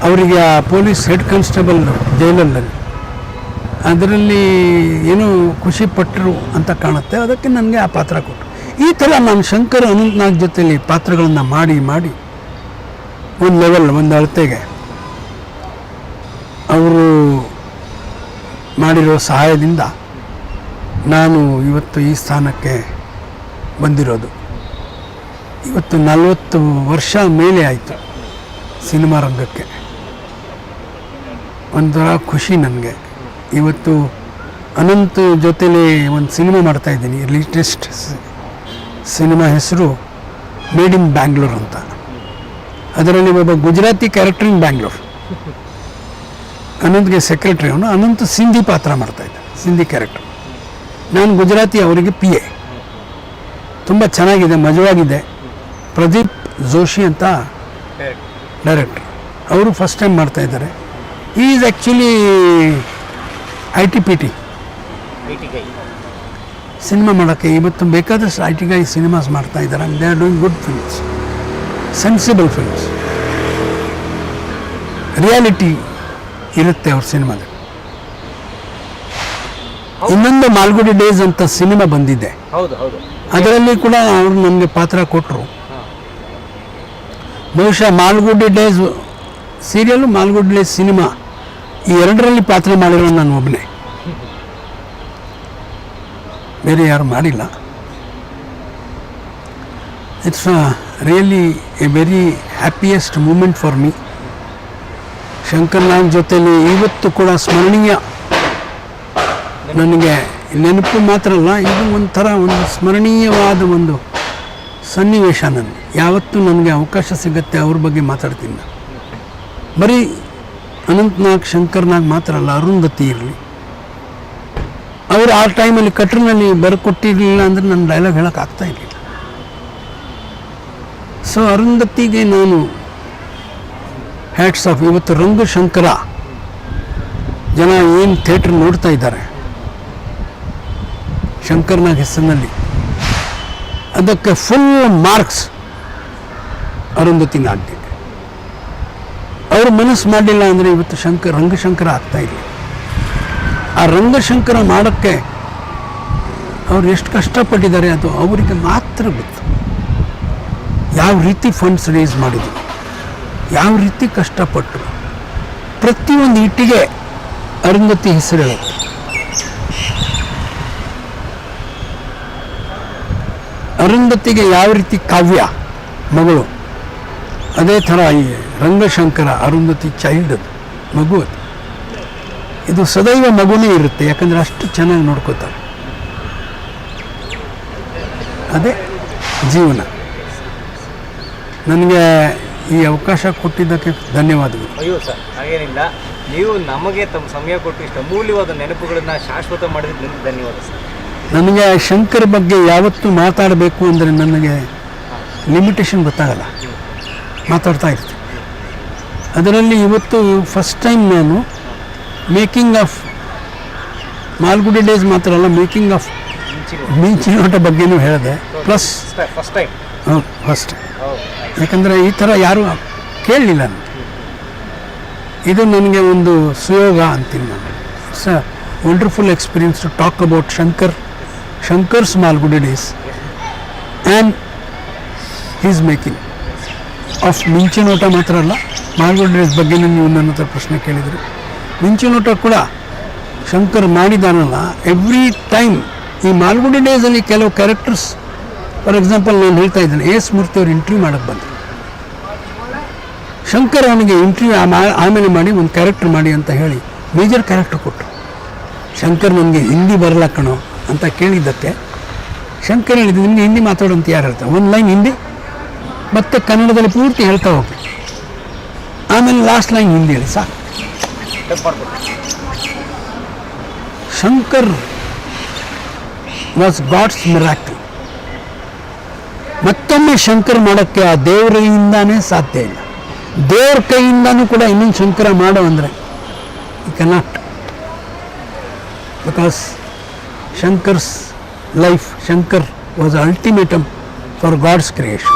ಅವರಿಗೆ ಆ ಪೊಲೀಸ್ ಹೆಡ್ ಕಾನ್ಸ್ಟೇಬಲ್ ಜೈಲಲ್ಲಿ ಅದರಲ್ಲಿ ಏನೋ ಖುಷಿ ಪಟ್ಟರು ಅಂತ ಕಾಣುತ್ತೆ. ಅದಕ್ಕೆ ನನಗೆ ಆ ಪಾತ್ರ ಕೊಟ್ಟರು. ಈ ಥರ ನಾನು ಶಂಕರ್ ಅನಂತನಾಗ್ ಜೊತೆಲಿ ಪಾತ್ರಗಳನ್ನು ಮಾಡಿ ಮಾಡಿ ಒಂದು ಲೆವೆಲ್, ಒಂದು ಅಳತೆಗೆ ಅವರು ಮಾಡಿರೋ ಸಹಾಯದಿಂದ ನಾನು ಇವತ್ತು ಈ ಸ್ಥಾನಕ್ಕೆ ಬಂದಿರೋದು. ಇವತ್ತು 40 ವರ್ಷ ಮೇಲೆ ಆಯಿತು ಸಿನಿಮಾ ರಂಗಕ್ಕೆ. ಒಂಥರ ಖುಷಿ ನನಗೆ. ಇವತ್ತು ಅನಂತ್ ಜೊತೆಲಿ ಒಂದು ಸಿನಿಮಾ ಮಾಡ್ತಾಯಿದ್ದೀನಿ. ಲೇಟೆಸ್ಟ್ ಸಿನಿಮಾ ಹೆಸರು ಮೇಡ್ ಇನ್ ಬ್ಯಾಂಗ್ಳೂರ್ ಅಂತ. ಅದರಲ್ಲಿ ಒಬ್ಬ ಗುಜರಾತಿ ಕ್ಯಾರೆಕ್ಟರ್ ಇನ್ ಬ್ಯಾಂಗ್ಳೂರ್. ಅನಂತ್ಗೆ ಸೆಕ್ರೆಟರಿ ಅವನು. ಅನಂತ್ ಸಿಂಧಿ ಪಾತ್ರ ಮಾಡ್ತಾಯಿದ್ದ, ಸಿಂಧಿ ಕ್ಯಾರೆಕ್ಟರ್. ನಾನು ಗುಜರಾತಿ, ಅವರಿಗೆ PA. ತುಂಬ ಚೆನ್ನಾಗಿದೆ, ಮಜವಾಗಿದೆ. ಪ್ರದೀಪ್ ಜೋಶಿ ಅಂತ ಡೈರೆಕ್ಟರ್, ಅವರು ಫಸ್ಟ್ ಟೈಮ್ ಮಾಡ್ತಾಯಿದ್ದಾರೆ. ಈಸ್ ಆ್ಯಕ್ಚುಲಿ IT ಸಿನಿಮಾ ಮಾಡೋಕ್ಕೆ ಇವತ್ತು ಬೇಕಾದಷ್ಟು IT ಗೈ ಸಿನಿಮಾಸ್ ಮಾಡ್ತಾ ಇದ್ದಾರೆ. They are doing good films, sensible films. Reality ಇರುತ್ತೆ ಅವ್ರ ಸಿನಿಮಾದಲ್ಲಿ. ಇನ್ನೊಂದು ಮಾಲ್ಗುಡಿ ಡೇಸ್ ಅಂತ ಸಿನಿಮಾ ಬಂದಿದೆ, ಅದರಲ್ಲಿ ಕೂಡ ಅವರು ನಮಗೆ ಪಾತ್ರ ಕೊಟ್ಟರು. ಬಹುಶಃ Malgudi Days serial, Malgudi Days cinema, ಈ ಎರಡರಲ್ಲಿ ಪಾತ್ರ ಮಾಡಿರೋ ನಾನು ಒಬ್ಬನೇ, ಬೇರೆ ಯಾರು ಮಾಡಿಲ್ಲ. It's really a very happiest moment for me. Shankar Nag ಜೊತೆಲಿ ಇವತ್ತು ಕೂಡ ಸ್ಮರಣೀಯ, ನನಗೆ ನೆನಪು ಮಾತ್ರ ಅಲ್ಲ, ಇದು ಒಂಥರ ಒಂದು ಸ್ಮರಣೀಯವಾದ ಒಂದು ಸನ್ನಿವೇಶ. ನನಗೆ ಯಾವತ್ತೂ ನನಗೆ ಅವಕಾಶ ಸಿಗುತ್ತೆ ಅವ್ರ ಬಗ್ಗೆ ಮಾತಾಡ್ತೀನಿ ನಾನು. ಬರೀ ಅನಂತನಾಗ್ ಶಂಕರ್ನಾಗ್ ಮಾತ್ರ ಅಲ್ಲ, ಅರುಂಧತಿ ಇರಲಿ, ಅವರು ಆ ಟೈಮಲ್ಲಿ ಕಟ್ರಿನಲ್ಲಿ ಬರ್ಕೊಟ್ಟಿರಲಿಲ್ಲ ಅಂದರೆ ನನ್ನ ಡೈಲಾಗ್ ಹೇಳೋಕೆ ಆಗ್ತಾ ಇರಲಿಲ್ಲ. ಸೊ ಅರುಂಧತಿಗೆ ನಾನು ಹ್ಯಾಟ್ಸ್ ಆಫ್. ಇವತ್ತು ರಂಗಶಂಕರ ಜನ ಏನು ಥಿಯೇಟ್ರ್ ನೋಡ್ತಾ ಇದ್ದಾರೆ ಶಂಕರ್ನಾಗ್ ಹೆಸರಿನಲ್ಲಿ, ಅದಕ್ಕೆ ಫುಲ್ ಮಾರ್ಕ್ಸ್ ಅರುಂಧತಿನ ಆಗ್ತಿದೆ. ಅವರು ಮನಸ್ಸು ಮಾಡಲಿಲ್ಲ ಅಂದರೆ ಇವತ್ತು ರಂಗಶಂಕರ ಆಗ್ತಾ ಇಲ್ಲ. ಆ ರಂಗಶಂಕರ ಮಾಡೋಕ್ಕೆ ಅವ್ರು ಎಷ್ಟು ಕಷ್ಟಪಟ್ಟಿದ್ದಾರೆ ಅದು ಅವರಿಗೆ ಮಾತ್ರ ಗೊತ್ತು. ಯಾವ ರೀತಿ ಫಂಡ್ಸ್ ರೇಸ್ ಮಾಡಿದ್ರು, ಯಾವ ರೀತಿ ಕಷ್ಟಪಟ್ಟರು. ಪ್ರತಿಯೊಂದು ಇಟ್ಟಿಗೆ ಅರುಂಧತಿ ಹೆಸರು ಹೇಳುತ್ತೆ. ಅರುಂಧತಿಗೆ ಯಾವ ರೀತಿ ಕಾವ್ಯ ಮಗಳು, ಅದೇ ಥರ ಈ ರಂಗಶಂಕರ ಅರುಂಧತಿ ಚೈಲ್ಡ್, ಅದು ಮಗು. ಅದು ಇದು ಸದೈವ ಮಗುನೇ ಇರುತ್ತೆ, ಯಾಕಂದರೆ ಅಷ್ಟು ಚೆನ್ನಾಗಿ ನೋಡ್ಕೋತಾರೆ. ಅದೇ ಜೀವನ. ನನಗೆ ಈ ಅವಕಾಶ ಕೊಟ್ಟಿದ್ದಕ್ಕೆ ಧನ್ಯವಾದಗಳು. ಅಯ್ಯೋ ಸರ್, ಹಾಗೇನಿಲ್ಲ. ನೀವು ನಮಗೆ ತಮ್ಮ ಸಮಯ ಕೊಟ್ಟು ಇಷ್ಟು ಅಮೂಲ್ಯವಾದ ನೆನಪುಗಳನ್ನು ಶಾಶ್ವತ ಮಾಡಿದ್ದಕ್ಕೆ ಧನ್ಯವಾದ ಸರ್. ನನಗೆ ಶಂಕರ್ ಬಗ್ಗೆ ಯಾವತ್ತೂ ಮಾತಾಡಬೇಕು ಅಂದರೆ ನನಗೆ ಲಿಮಿಟೇಷನ್ ಗೊತ್ತಾಗಲ್ಲ, ಮಾತಾಡ್ತಾ ಇರ್ತೀನಿ. ಅದರಲ್ಲಿ ಇವತ್ತು ಫಸ್ಟ್ ಟೈಮ್ ನಾನು ಮೇಕಿಂಗ್ ಆಫ್ ಮಾಲ್ಗುಡಿ ಡೇಸ್ ಮಾತ್ರ ಅಲ್ಲ, ಮೇಕಿಂಗ್ ಆಫ್ ಮಿಂಚಿನೋಟ ಬಗ್ಗೆನೂ ಹೇಳಿದೆ. ಪ್ಲಸ್ ಫಸ್ಟ್ ಟೈಮ್, ಫಸ್ಟ್, ಯಾಕಂದರೆ ಈ ಥರ ಯಾರೂ ಕೇಳಲಿಲ್ಲ ನಾನು. ಇದು ನನಗೆ ಒಂದು ಸುಯೋಗ ಅಂತೀನಿ ನಾನು. It's a wonderful experience to talk about Shankar's Malgudi Days and his making of Minchinota ಮಾತ್ರ ಅಲ್ಲ, ಮಾಲ್ಗುಡಿ ಡೇಸ್ ಬಗ್ಗೆ ನೀವು ನನ್ನ ಹತ್ರ ಪ್ರಶ್ನೆ ಕೇಳಿದ್ರಿ. ಮಿಂಚಿನೋಟ ಕೂಡ ಶಂಕರ್ ಮಾಡಿದಾನಲ್ಲ, ಎವ್ರಿ ಟೈಮ್ ಈ ಮಾಲ್ಗುಡಿ ಡೇಸಲ್ಲಿ ಕೆಲವು ಕ್ಯಾರೆಕ್ಟರ್ಸ್, ಫಾರ್ ಎಕ್ಸಾಂಪಲ್ ನಾನು ಹೇಳ್ತಾ ಇದ್ದೇನೆ, ಎಸ್ ಮೂರ್ತಿ ಅವ್ರು ಇಂಟರ್ವ್ಯೂ ಮಾಡೋಕ್ಕೆ ಬಂದರು. ಶಂಕರ್ ಅವನಿಗೆ ಇಂಟರ್ವ್ಯೂ ಆಮೇಲೆ ಮಾಡಿ ಒಂದು ಕ್ಯಾರೆಕ್ಟರ್ ಮಾಡಿ ಅಂತ ಹೇಳಿ ಮೇಜರ್ ಕ್ಯಾರೆಕ್ಟರ್ ಕೊಟ್ಟರು. ಶಂಕರ್ ನನಗೆ ಹಿಂದಿ ಬರಲ್ಲ ಕಣೋ ಅಂತ ಕೇಳಿದ್ದಕ್ಕೆ ಶಂಕರ್ ಹೇಳಿದ್ದು, ನಿಮಗೆ ಹಿಂದಿ ಮಾತಾಡೋಂತ ಯಾರು ಹೇಳ್ತಾರೆ, ಒಂದು ಲೈನ್ ಹಿಂದಿ ಮತ್ತು ಕನ್ನಡದಲ್ಲಿ ಪೂರ್ತಿ ಹೇಳ್ತಾ ಹೋಗಿ, ಆಮೇಲೆ ಲಾಸ್ಟ್ ಲೈನ್ ಹಿಂದಿ ಹೇಳಿ ಸಾಕು. Shankar was God's miracle. ಮತ್ತೊಮ್ಮೆ ಶಂಕರ್ ಮಾಡೋಕ್ಕೆ ಆ ದೇವರಿಂದಾನೇ ಸಾಧ್ಯ ಇಲ್ಲ. ದೇವ್ರ ಕೈಯಿಂದನೂ ಕೂಡ ಇನ್ನೊಂದು ಶಂಕರ ಮಾಡೋ ಅಂದರೆ you cannot. Because Shankar's life, Shankar was ultimatum for God's creation.